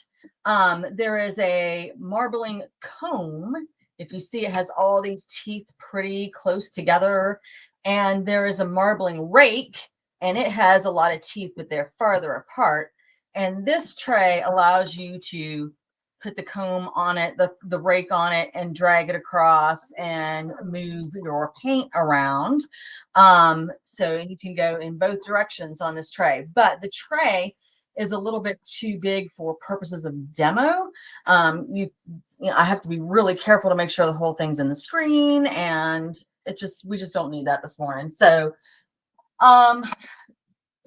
There is a marbling comb. If you see, it has all these teeth pretty close together. And there is a marbling rake, and it has a lot of teeth, but they're farther apart. And this tray allows you to put the comb on it, the rake on it, and drag it across and move your paint around. So you can go in both directions on this tray. But the tray is a little bit too big for purposes of demo. I have to be really careful to make sure the whole thing's in the screen and we just don't need that this morning. So, I'm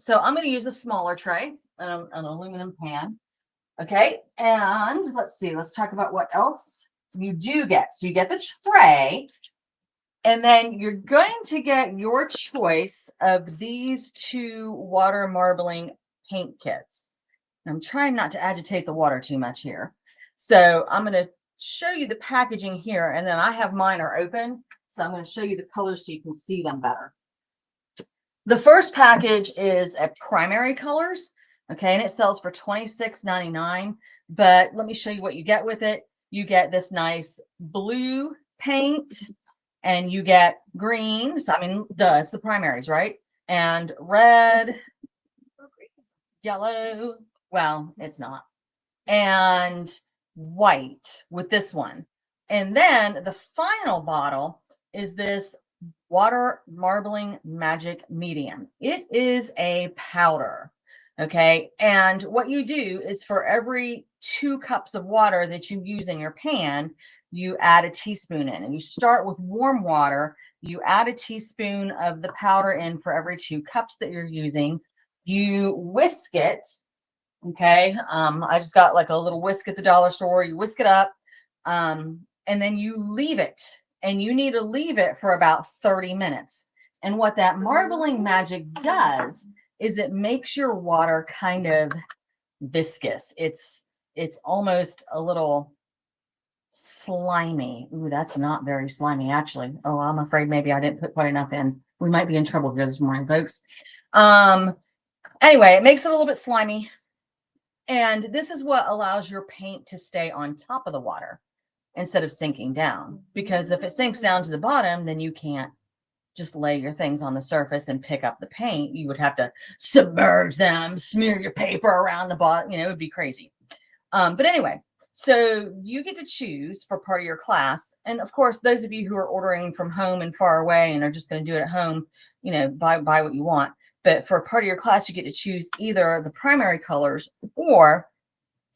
going to use a smaller tray, an aluminum pan. Okay. And let's see, let's talk about what else you do get. So you get the tray, and then you're going to get your choice of these 2 water marbling paint kits. I'm trying not to agitate the water too much here. So I'm going to show you the packaging here, and then I have mine are open. So I'm going to show you the colors so you can see them better. The first package is a primary colors. Okay. And it sells for $26.99. But let me show you what you get with it. You get this nice blue paint, and you get green. So, I mean, it's the primaries, right? And red, yellow. Well, it's not. And white with this one. And then the final bottle is this water marbling magic medium. It is a powder. Okay. And what you do is for every 2 cups of water that you use in your pan, you add a teaspoon in, and you start with warm water. You add a teaspoon of the powder in for every 2 cups that you're using. You whisk it. Okay. I just got like a little whisk at the dollar store. You whisk it up. And then you leave it, and you need to leave it for about 30 minutes. And what that marbling magic does is it makes your water kind of viscous. It's almost a little slimy. Ooh, that's not very slimy, actually. Oh, I'm afraid maybe I didn't put quite enough in. We might be in trouble here this morning, folks. Anyway, it makes it a little bit slimy. And this is what allows your paint to stay on top of the water instead of sinking down. Because if it sinks down to the bottom, then you can't just lay your things on the surface and pick up the paint. You would have to submerge them, smear your paper around the bottom. You know, it would be crazy. But anyway, so you get to choose for part of your class. And of course, those of you who are ordering from home and far away and are just going to do it at home, you know, buy what you want. But for part of your class, you get to choose either the primary colors or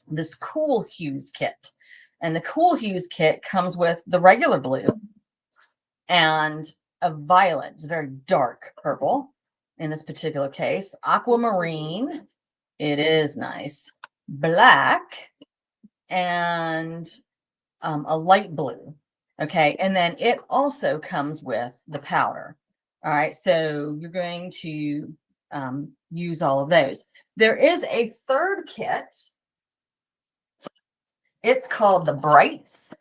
this Cool Hues kit. And the Cool Hues kit comes with the regular blue and a violet. It's a very dark purple in this particular case. Aquamarine. It is nice. Black and a light blue. Okay. And then it also comes with the powder. All right. So you're going to use all of those. There is a third kit. It's called the Brights,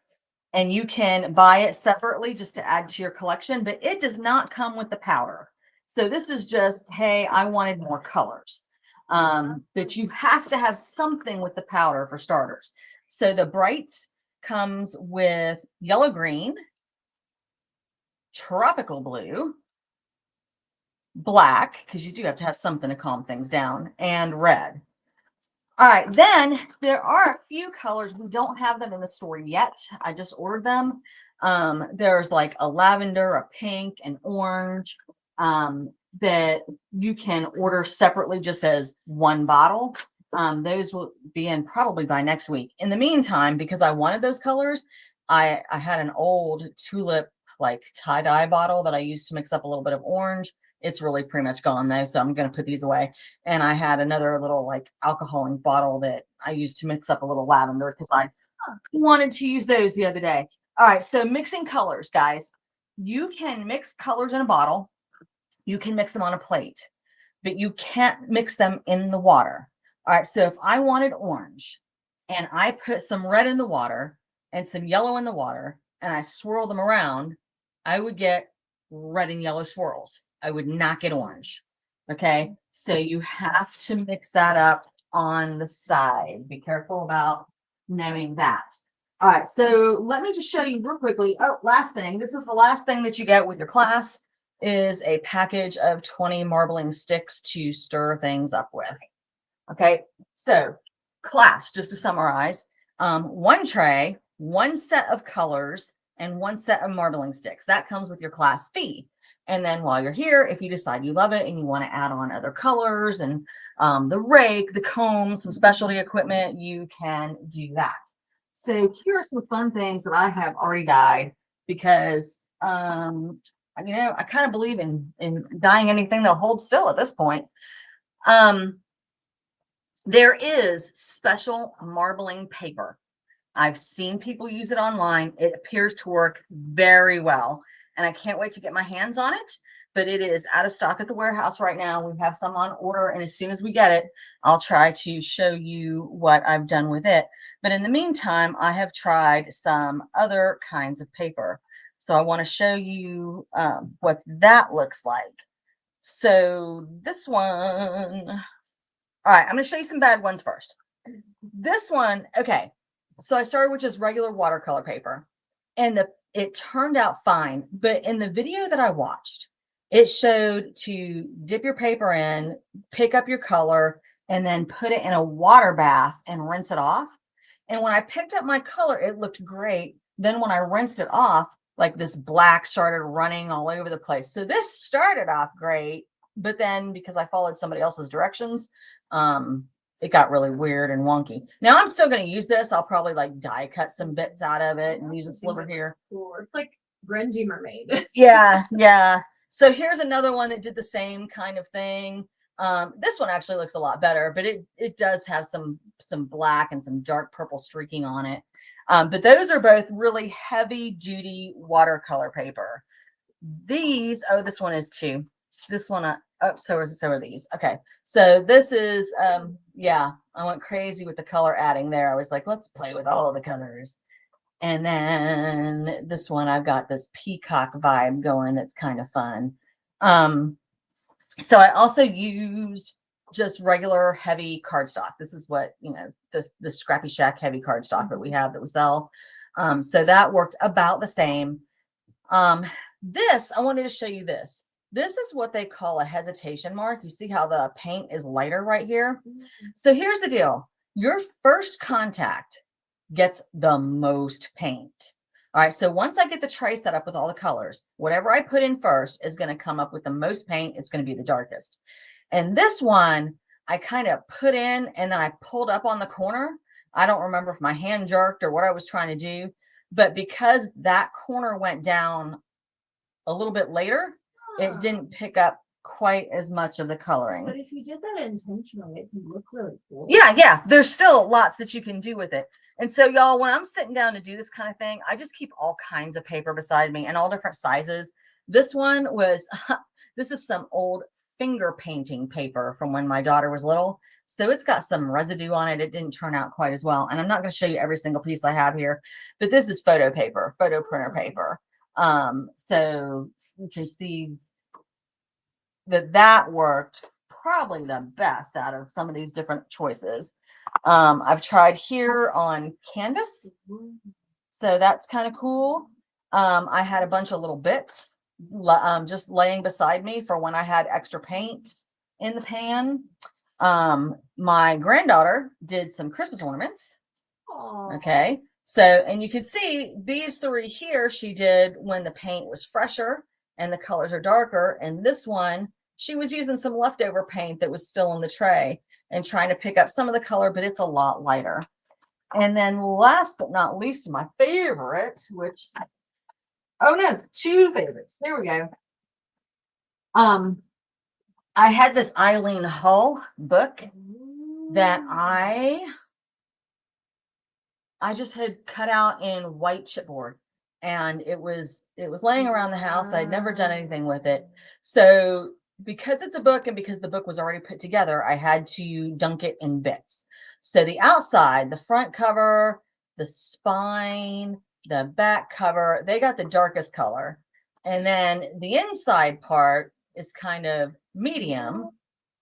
and you can buy it separately just to add to your collection, but it does not come with the powder. So this is just, hey, I wanted more colors. But you have to have something with the powder for starters. So the Brights comes with yellow green, tropical blue, black, because you do have to have something to calm things down, and red. All right, then there are a few colors. We don't have them in the store yet. I just ordered them. There's like a lavender, a pink, an orange that you can order separately just as one bottle. Those will be in probably by next week. In the meantime, because I wanted those colors, I had an old tulip like tie-dye bottle that I used to mix up a little bit of orange. It's really pretty much gone though, so I'm going to put these away. And I had another little like alcoholic bottle that I used to mix up a little lavender because I wanted to use those the other day. All right, so mixing colors, guys. You can mix colors in a bottle. You can mix them on a plate, but you can't mix them in the water. All right, so if I wanted orange and I put some red in the water and some yellow in the water and I swirl them around, I would get red and yellow swirls. I would not get orange. Okay. So you have to mix that up on the side. Be careful about knowing that. All right. So let me just show you real quickly. Oh, last thing. This is the last thing that you get with your class is a package of 20 marbling sticks to stir things up with. Okay. So class, just to summarize, 1 tray, 1 set of colors, and 1 set of marbling sticks. That comes with your class fee. And then while you're here, if you decide you love it and you want to add on other colors and the rake, the comb, some specialty equipment, you can do that. So here are some fun things that I have already dyed because you know, I kind of believe in dyeing anything that'll hold still at this point. There is special marbling paper. I've seen people use it online. It appears to work very well, and I can't wait to get my hands on it. But it is out of stock at the warehouse right now. We have some on order, and as soon as we get it, I'll try to show you what I've done with it. But in the meantime, I have tried some other kinds of paper. So I want to show you what that looks like. So this one, all right, I'm going to show you some bad ones first. This one, okay. So I started with just regular watercolor paper, and it turned out fine. But in the video that I watched, it showed to dip your paper in, pick up your color, and then put it in a water bath and rinse it off. And when I picked up my color, it looked great. Then when I rinsed it off, like this black started running all over the place. So this started off great, but then because I followed somebody else's directions, it got really weird and wonky. Now I'm still going to use this. I'll probably like die cut some bits out of it and use a sliver here. Cool. It's like grungy mermaid. Yeah, yeah. So here's another one that did the same kind of thing. This one actually looks a lot better, but it does have some black and some dark purple streaking on it. But those are both really heavy duty watercolor paper. These, oh, this one is too. This one, so are these. Okay, so this is, yeah, I went crazy with the color adding there. I was like, let's play with all of the colors. And then this one, I've got this peacock vibe going. That's kind of fun. So I also used just regular heavy cardstock. This is what, you know, the ScrappyShak heavy cardstock that we have that we sell. So that worked about the same. This, I wanted to show you this. This is what they call a hesitation mark. You see how the paint is lighter right here? So here's the deal. Your first contact gets the most paint. All right, so once I get the tray set up with all the colors, whatever I put in first is going to come up with the most paint. It's going to be the darkest. And this one, I kind of put in and then I pulled up on the corner. I don't remember if my hand jerked or what I was trying to do, but because that corner went down a little bit later, it didn't pick up quite as much of the coloring. But if you did that intentionally, it can look really cool. Yeah, yeah. There's still lots that you can do with it. And so, y'all, when I'm sitting down to do this kind of thing, I just keep all kinds of paper beside me and all different sizes. This one was, this is some old finger painting paper from when my daughter was little. So it's got some residue on it. It didn't turn out quite as well. And I'm not going to show you every single piece I have here, but this is photo paper, photo printer paper. So you can see that worked probably the best out of some of these different choices. I've tried here on canvas, so that's kind of cool. I had a bunch of little bits just laying beside me for when I had extra paint in the pan. My granddaughter did some Christmas ornaments. Aww. Okay, so, and you can see these three here she did when the paint was fresher and the colors are darker. And this one, she was using some leftover paint that was still in the tray and trying to pick up some of the color, but it's a lot lighter. And then last but not least, my favorite, which, oh no, two favorites. There we go. I had this Eileen Hull book that I just had cut out in white chipboard, and it was laying around the house. I'd never done anything with it. So because it's a book and because the book was already put together, I had to dunk it in bits. So the outside, the front cover, the spine, the back cover, they got the darkest color. And then the inside part is kind of medium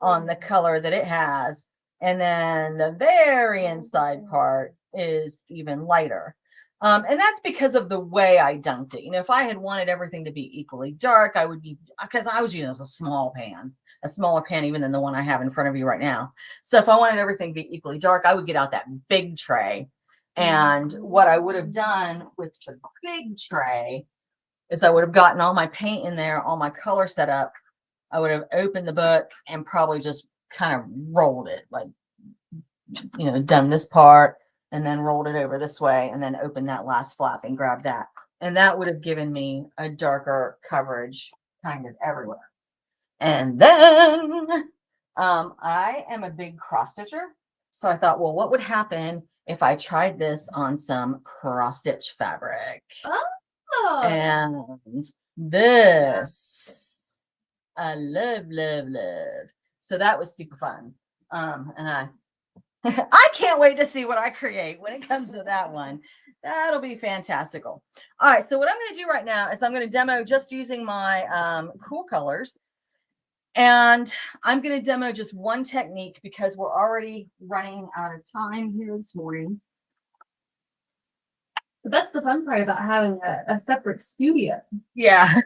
on the color that it has. And then the very inside part is even lighter. And that's because of the way I dunked it. You know, if I had wanted everything to be equally dark, I would be, because I was using a small pan, a smaller pan even than the one I have in front of you right now. So if I wanted everything to be equally dark, I would get out that big tray. And what I would have done with the big tray is I would have gotten all my paint in there, all my color set up. I would have opened the book and probably just kind of rolled it, like, you know, done this part and then rolled it over this way and then opened that last flap and grabbed that. And that would have given me a darker coverage kind of everywhere. And then I am a big cross stitcher. So I thought, well, what would happen if I tried this on some cross stitch fabric? Oh, And this, I love, love, love. So that was super fun. And I can't wait to see what I create when it comes to that one. That'll be fantastical. All right, so what I'm going to do right now is I'm going to demo just using my cool colors. And I'm going to demo just one technique because we're already running out of time here this morning. but that's the fun part about having a separate studio. Yeah,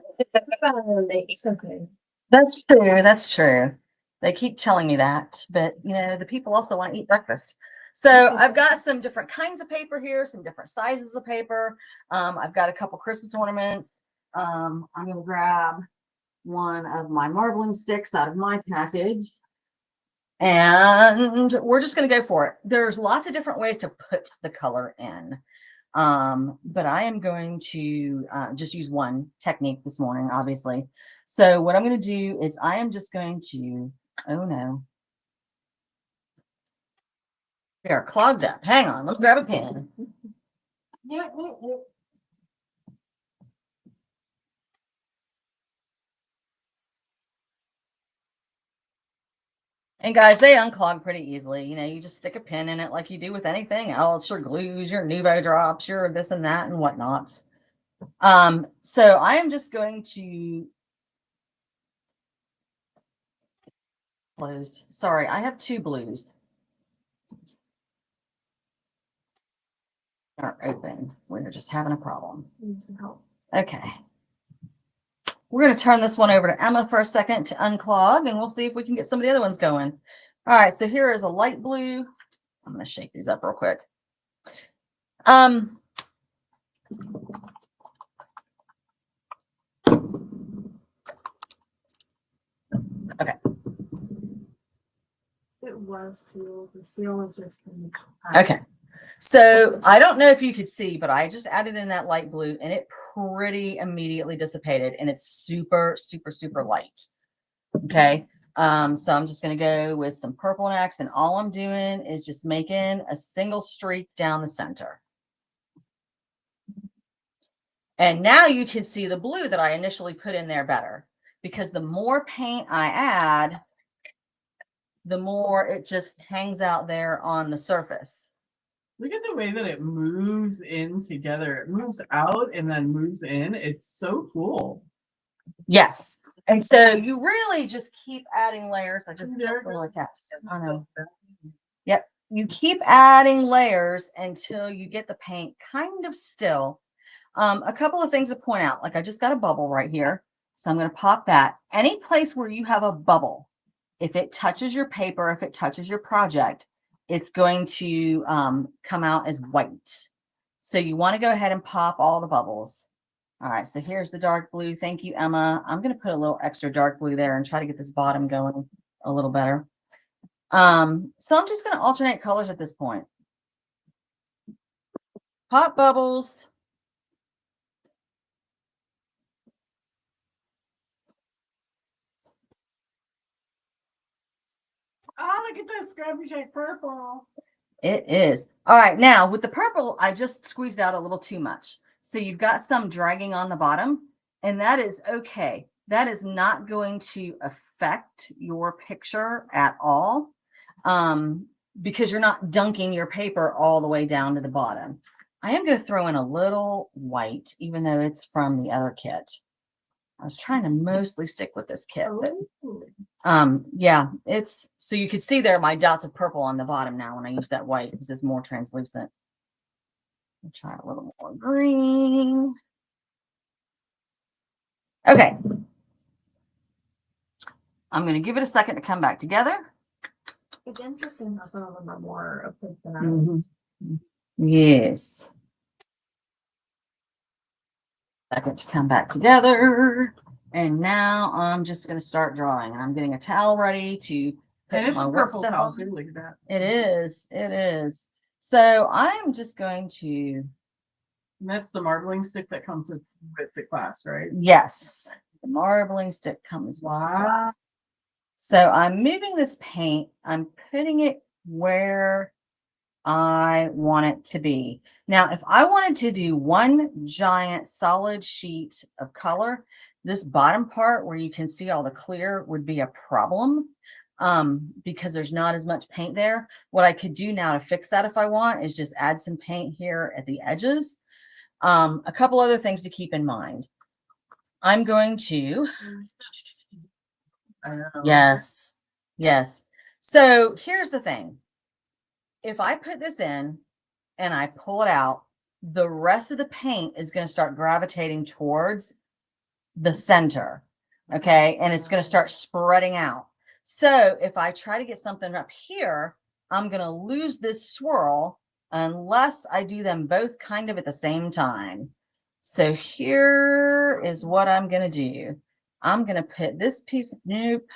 Something. that's true. That's true. They keep telling me that, but you know, the people also want to eat breakfast. So I've got some different kinds of paper here, some different sizes of paper. I've got a couple Christmas ornaments. I'm going to grab one of my marbling sticks out of my package. And we're just going to go for it. There's lots of different ways to put the color in. But I am going to just use one technique this morning, obviously. So what I'm going to do is I am just going to, oh no. They're clogged up. Hang on, let me grab a pen. And guys, they unclog pretty easily. You know, you just stick a pin in it like you do with anything else, your glues, your Nuvo drops, your this and that and whatnots. So I am just going to close. Sorry, I have two blues. Are open. We're just having a problem. Okay. We're going to turn this one over to Emma for a second to unclog, and we'll see if we can get some of the other ones going. All right, so here is a light blue. I'm going to shake these up real quick. Okay. It was sealed. The seal was just Okay. So I don't know if you could see, but I just added in that light blue and it pretty immediately dissipated, and it's super, super, super light. Okay. So I'm just going to go with some purple next, and all I'm doing is just making a single streak down the center. And now you can see the blue that I initially put in there better, because the more paint I add, the more it just hangs out there on the surface. Look at the way that it moves in together. It moves out and then moves in. It's so cool. Yes. And so you really just keep adding layers. I just really taps. I know. Yep. You keep adding layers until you get the paint kind of still. A couple of things to point out. Like I just got a bubble right here. So I'm going to pop that. Any place where you have a bubble, if it touches your paper, if it touches your project, it's going to come out as white. So you want to go ahead and pop all the bubbles. All right, so here's the dark blue. Thank you, Emma. I'm going to put a little extra dark blue there and try to get this bottom going a little better. So I'm just going to alternate colors at this point. Pop bubbles. Oh, look at that ScrappyShak purple. It is. All right, now with the purple, I just squeezed out a little too much. So you've got some dragging on the bottom, and that is okay. That is not going to affect your picture at all, because you're not dunking your paper all the way down to the bottom. I am going to throw in a little white, even though it's from the other kit. I was trying to mostly stick with this kit. But, yeah, it's so you can see there my dots of purple on the bottom now when I use that white because it's more translucent. I'll try a little more green. Okay. I'm going to give it a second to come back together. It's interesting how some of them are more opaque than others. Yes. Second to come back together. And now I'm just going to start drawing. I'm getting a towel ready to put And it's my a wet purple stuff towel on. too. Look at that. It is. It is. So I'm just going to And that's the marbling stick that comes with the class, right? Yes, the marbling stick comes with the Wow. glass. So I'm moving this paint. I'm putting it where I want it to be. Now, if I wanted to do one giant solid sheet of color, this bottom part where you can see all the clear would be a problem because there's not as much paint there. What I could do now to fix that if I want is just add some paint here at the edges. A couple other things to keep in mind. I'm going to, yes. So here's the thing. If I put this in and I pull it out, the rest of the paint is going to start gravitating towards the center. Okay. And it's going to start spreading out. So if I try to get something up here, I'm going to lose this swirl unless I do them both kind of at the same time. So here is what I'm going to do. I'm going to put this piece of nope.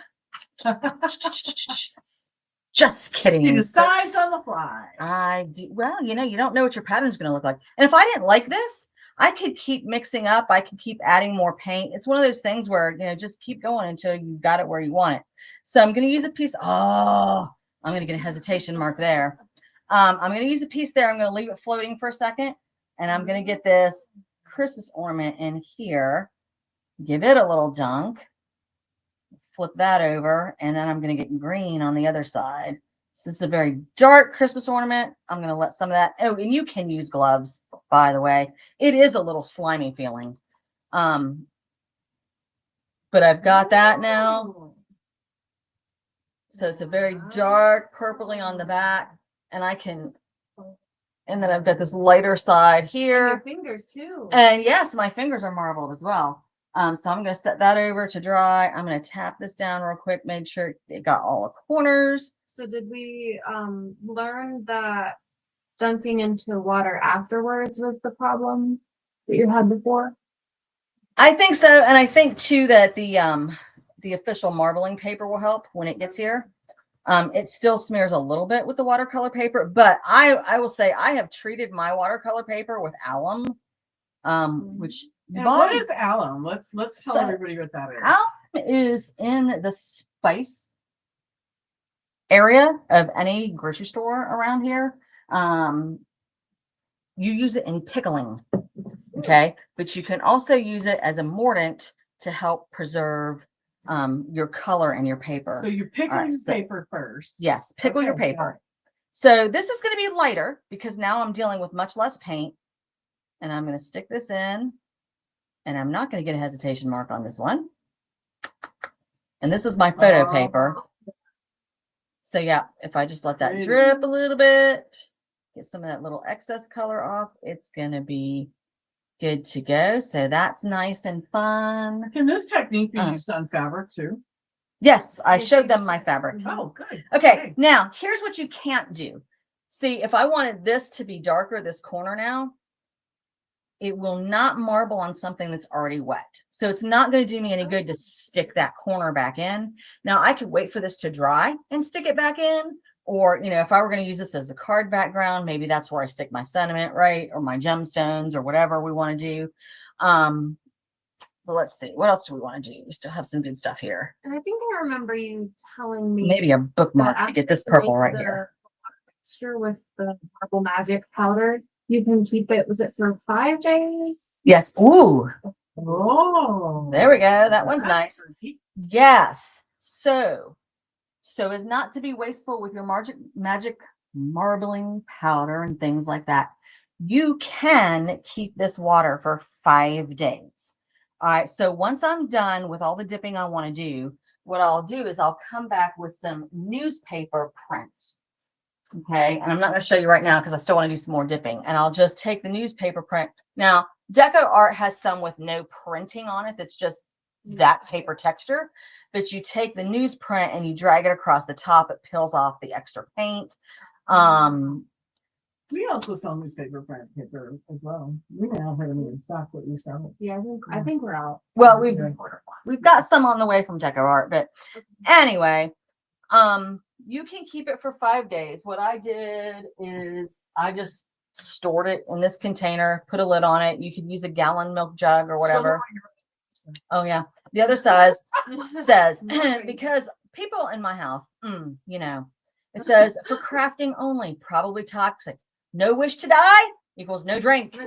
Just kidding. She decides on the fly. I do. Well, you know, you don't know what your pattern's going to look like. And if I didn't like this, I could keep mixing up. I could keep adding more paint. It's one of those things where, you know, just keep going until you got it where you want it. So I'm going to use a piece. Oh, I'm going to get a hesitation mark there. I'm going to use a piece there. I'm going to leave it floating for a second. And I'm going to get this Christmas ornament in here. Give it a little dunk. Flip that over, and then I'm going to get green on the other side. So this is a very dark Christmas ornament. I'm going to let some of that. Oh, and you can use gloves, by the way. It is a little slimy feeling. But I've got that now. So it's a very dark purpley on the back, and I can, and then I've got this lighter side here. Your fingers too. And yes, my fingers are marbled as well. So I'm going to set that over to dry. I'm going to tap this down real quick, make sure it got all the corners. So did we learn that dunking into water afterwards was the problem that you had before? I think so. And I think too that the official marbling paper will help when it gets here. It still smears a little bit with the watercolor paper, but I will say I have treated my watercolor paper with alum, which what is alum? Let's tell everybody what that is. Alum is in the spice area of any grocery store around here. You use it in pickling, okay? But you can also use it as a mordant to help preserve your color in your paper. So you pickle your paper first. Yes, pickle your paper. So this is going to be lighter because now I'm dealing with much less paint. And I'm going to stick this in. And I'm not going to get a hesitation mark on this one. And this is my photo paper. So yeah, if I just let that drip a little bit, get some of that little excess color off, it's going to be good to go. So that's nice and fun. Can this technique be used on fabric too? Yes, I showed them my fabric. Oh, good. Okay, now here's what you can't do. See, if I wanted this to be darker, this corner now, it will not marble on something that's already wet. So it's not going to do me any good to stick that corner back in. Now I could wait for this to dry and stick it back in. Or, you know, if I were going to use this as a card background, maybe that's where I stick my sentiment, right? Or my gemstones or whatever we want to do. But let's see, what else do we want to do? We still have some good stuff here. And I think I remember you telling me Maybe a bookmark to get this purple right here. Mixture with the purple magic powder. You can keep it, was it for 5 days? Yes. Ooh. Oh. There we go. That one's nice. Yes. So as not to be wasteful with your magic marbling powder and things like that, you can keep this water for 5 days. All right. So once I'm done with all the dipping I want to do, what I'll do is I'll come back with some newspaper prints. Okay, and I'm not going to show you right now because I still want to do some more dipping. And I'll just take the newspaper print. Now, Deco Art has some with no printing on it. That's just that paper texture. But you take the newsprint and you drag it across the top. It peels off the extra paint. We also sell newspaper print paper as well. We now have any in stock that we sell. Yeah, I think we're out. Well, we've got some on the way from Deco Art. But anyway, you can keep it for 5 days. What I did is I just stored it in this container, put a lid on it. You could use a gallon milk jug or whatever. Oh yeah. The other side says because people in my house, you know, it says for crafting only, probably toxic. No wish to die equals no drink.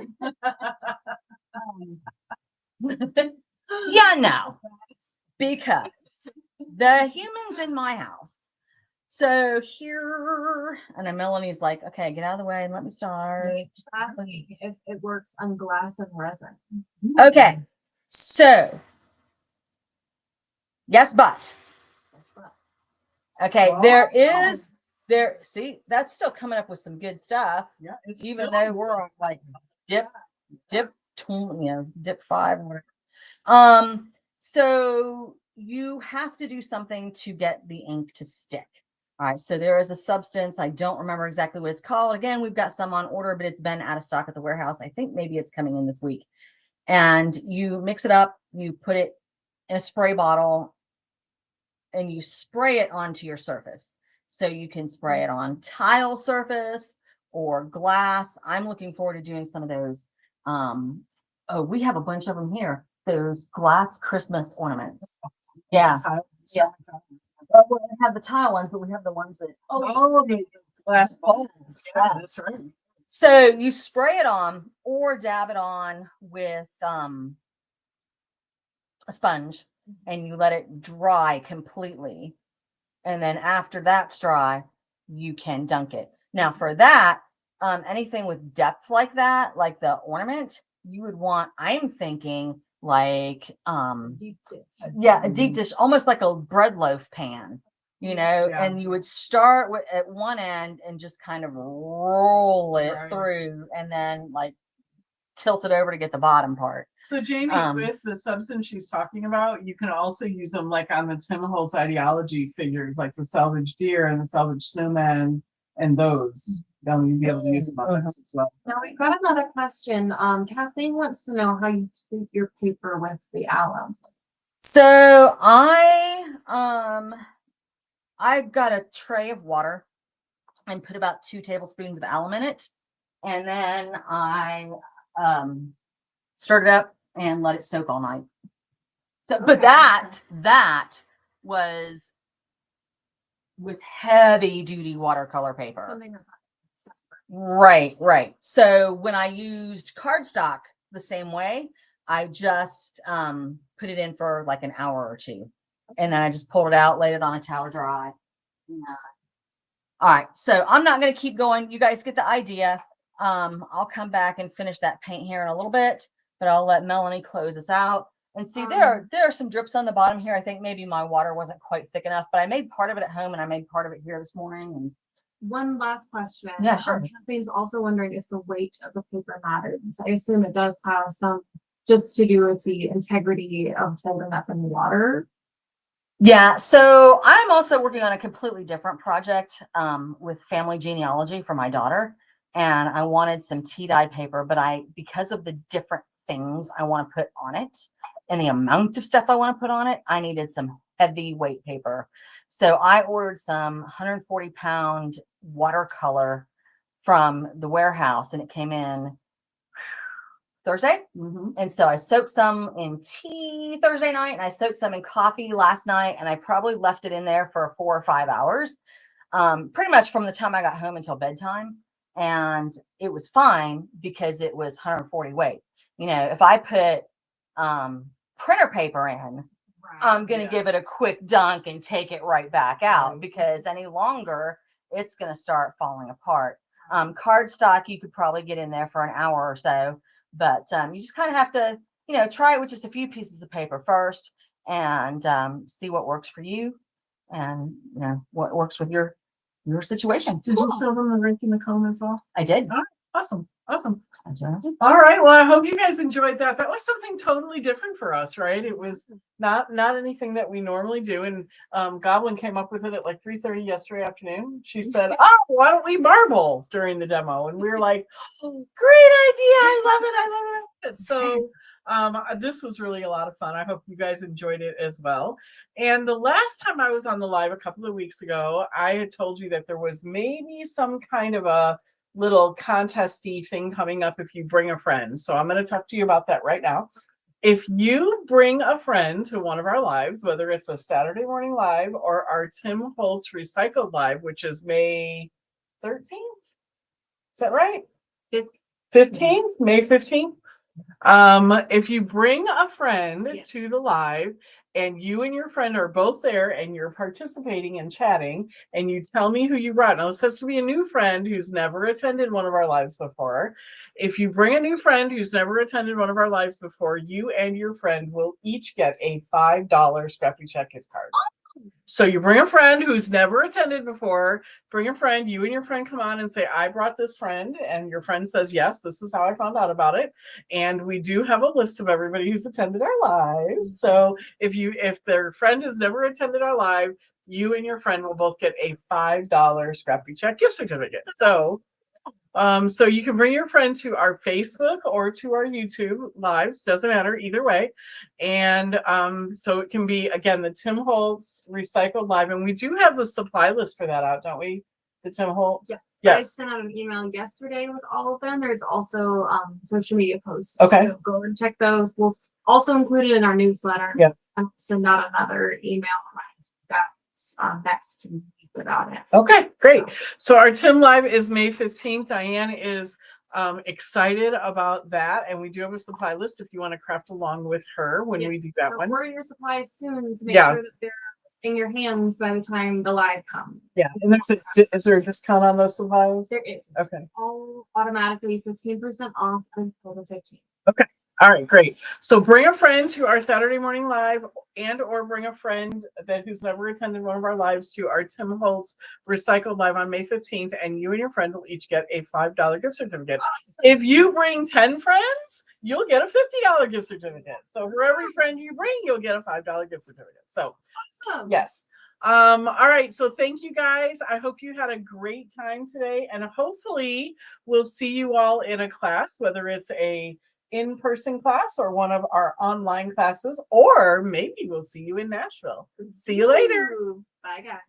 Yeah, no, because the humans in my house. So here, and then Melanie's like, okay, get out of the way and let me start. Exactly. If it works on glass and resin. Okay, so yes, but okay, there. See, that's still coming up with some good stuff. Yeah, it's Even still though we're on like dip 5 or whatever. So you have to do something to get the ink to stick. All right, so there is a substance. I don't remember exactly what it's called. Again, we've got some on order, but it's been out of stock at the warehouse. I think maybe it's coming in this week. And you mix it up, you put it in a spray bottle, and you spray it onto your surface. So you can spray it on tile surface or glass. I'm looking forward to doing some of those. Oh, we have a bunch of them here. Those glass Christmas ornaments. Yeah. Yeah. Well, we have the tile ones, but we have the ones that the glass bowls. Yeah, that's right. So you spray it on or dab it on with a sponge and you let it dry completely. And then after that's dry, you can dunk it. Now for that, anything with depth like that, like the ornament, you would want, I'm thinking like Deep dish. yeah, a deep dish, almost like a bread loaf pan, you know, Yeah. and you would start with at one end and just kind of roll it through and then like tilt it over to get the bottom part. So Jamie, with the substance she's talking about, you can also use them like on the Tim Holtz ideology figures, like the salvage deer and the salvage snowman and those. You'd be able to use them on those as well. Now we've got another question. Kathleen wants to know how you treat your paper with the alum. So I've got a tray of water and put about 2 tablespoons of alum in it. And then I stirred it up and let it soak all night. So, but that was with heavy duty watercolor paper. Something like that. Right. So when I used cardstock the same way, I just put it in for like an hour or 2. And then I just pulled it out, laid it on a towel dry. All right, so I'm not going to keep going. You guys get the idea. I'll come back and finish that paint here in a little bit, but I'll let Melanie close us out. And see, there are some drips on the bottom here. I think maybe my water wasn't quite thick enough, but I made part of it at home and I made part of it here this morning. And one last question. Yeah, sure. Kathleen's also wondering if the weight of the paper matters. I assume it does have some just to do with the integrity of holding up in the water. Yeah, so I'm also working on a completely different project with family genealogy for my daughter. And I wanted some tea-dye paper, but because of the different things I want to put on it and the amount of stuff I want to put on it, I needed some heavyweight paper. So I ordered some 140-pound watercolor from the warehouse and it came in Thursday. And so I soaked some in tea Thursday night and I soaked some in coffee last night and I probably left it in there for 4 or 5 hours, pretty much from the time I got home until bedtime. And it was fine because it was 140 weight. You know, if I put printer paper in, I'm going to give it a quick dunk and take it right back out because any longer it's going to start falling apart. Cardstock, you could probably get in there for an hour or so, but you just kind of have to, you know, try it with just a few pieces of paper first and see what works for you and, you know, what works with your situation. Did you show them the rake and the comb as well? I did. Oh, awesome. All right. Well, I hope you guys enjoyed that. That was something totally different for us, right? It was not anything that we normally do. And Goblin came up with it at like 3:30 yesterday afternoon. She said, "Oh, why don't we marble during the demo?" And we were like, oh, "Great idea! I love it! So this was really a lot of fun. I hope you guys enjoyed it as well. And the last time I was on the live a couple of weeks ago, I had told you that there was maybe some kind of a little contesty thing coming up if you bring a friend. So I'm going to talk to you about that right now. If you bring a friend to one of our lives, whether it's a Saturday morning live or our Tim Holtz Recycled Live, which is May 13th, is that right? 15th, May 15th. If you bring a friend to the live and you and your friend are both there and you're participating and chatting and you tell me who you brought. Now, this has to be a new friend who's never attended one of our lives before. If you bring a new friend who's never attended one of our lives before, you and your friend will each get a $5 ScrappyShak gift card. So you bring a friend who's never attended before, bring a friend, you and your friend come on and say, I brought this friend, and your friend says, yes, this is how I found out about it. And we do have a list of everybody who's attended our lives. So if their friend has never attended our live, you and your friend will both get a $5 ScrappyShak gift certificate. So you can bring your friend to our Facebook or to our YouTube lives, doesn't matter either way. And so it can be, again, the Tim Holtz Recycled Live. And we do have the supply list for that out, don't we? The Tim Holtz? Yes. I sent out an email yesterday with all of them. There's also social media posts. Okay. So go and check those. We'll also include it in our newsletter. Yep. And send out another email that's next week about it. Okay, great. So our Tim Live is May 15th. Diane is excited about that. And we do have a supply list if you want to craft along with her when we do that one. Order your supplies soon to make sure that they're in your hands by the time the live comes. Yeah. And is there a discount on those supplies? There is. Okay. All automatically 15% off until the 15th. Okay. All right, great. So bring a friend to our Saturday morning live and or bring a friend who's never attended one of our lives to our Tim Holtz Recycled Live on May 15th, and you and your friend will each get a $5 gift certificate. Awesome. If you bring 10 friends, you'll get a $50 gift certificate. So for every friend you bring, you'll get a $5 gift certificate. So awesome. Yes. All right. So thank you guys. I hope you had a great time today, and hopefully we'll see you all in a class, whether it's a in-person class or one of our online classes, or maybe we'll see you in Nashville. See you later. Bye, guys.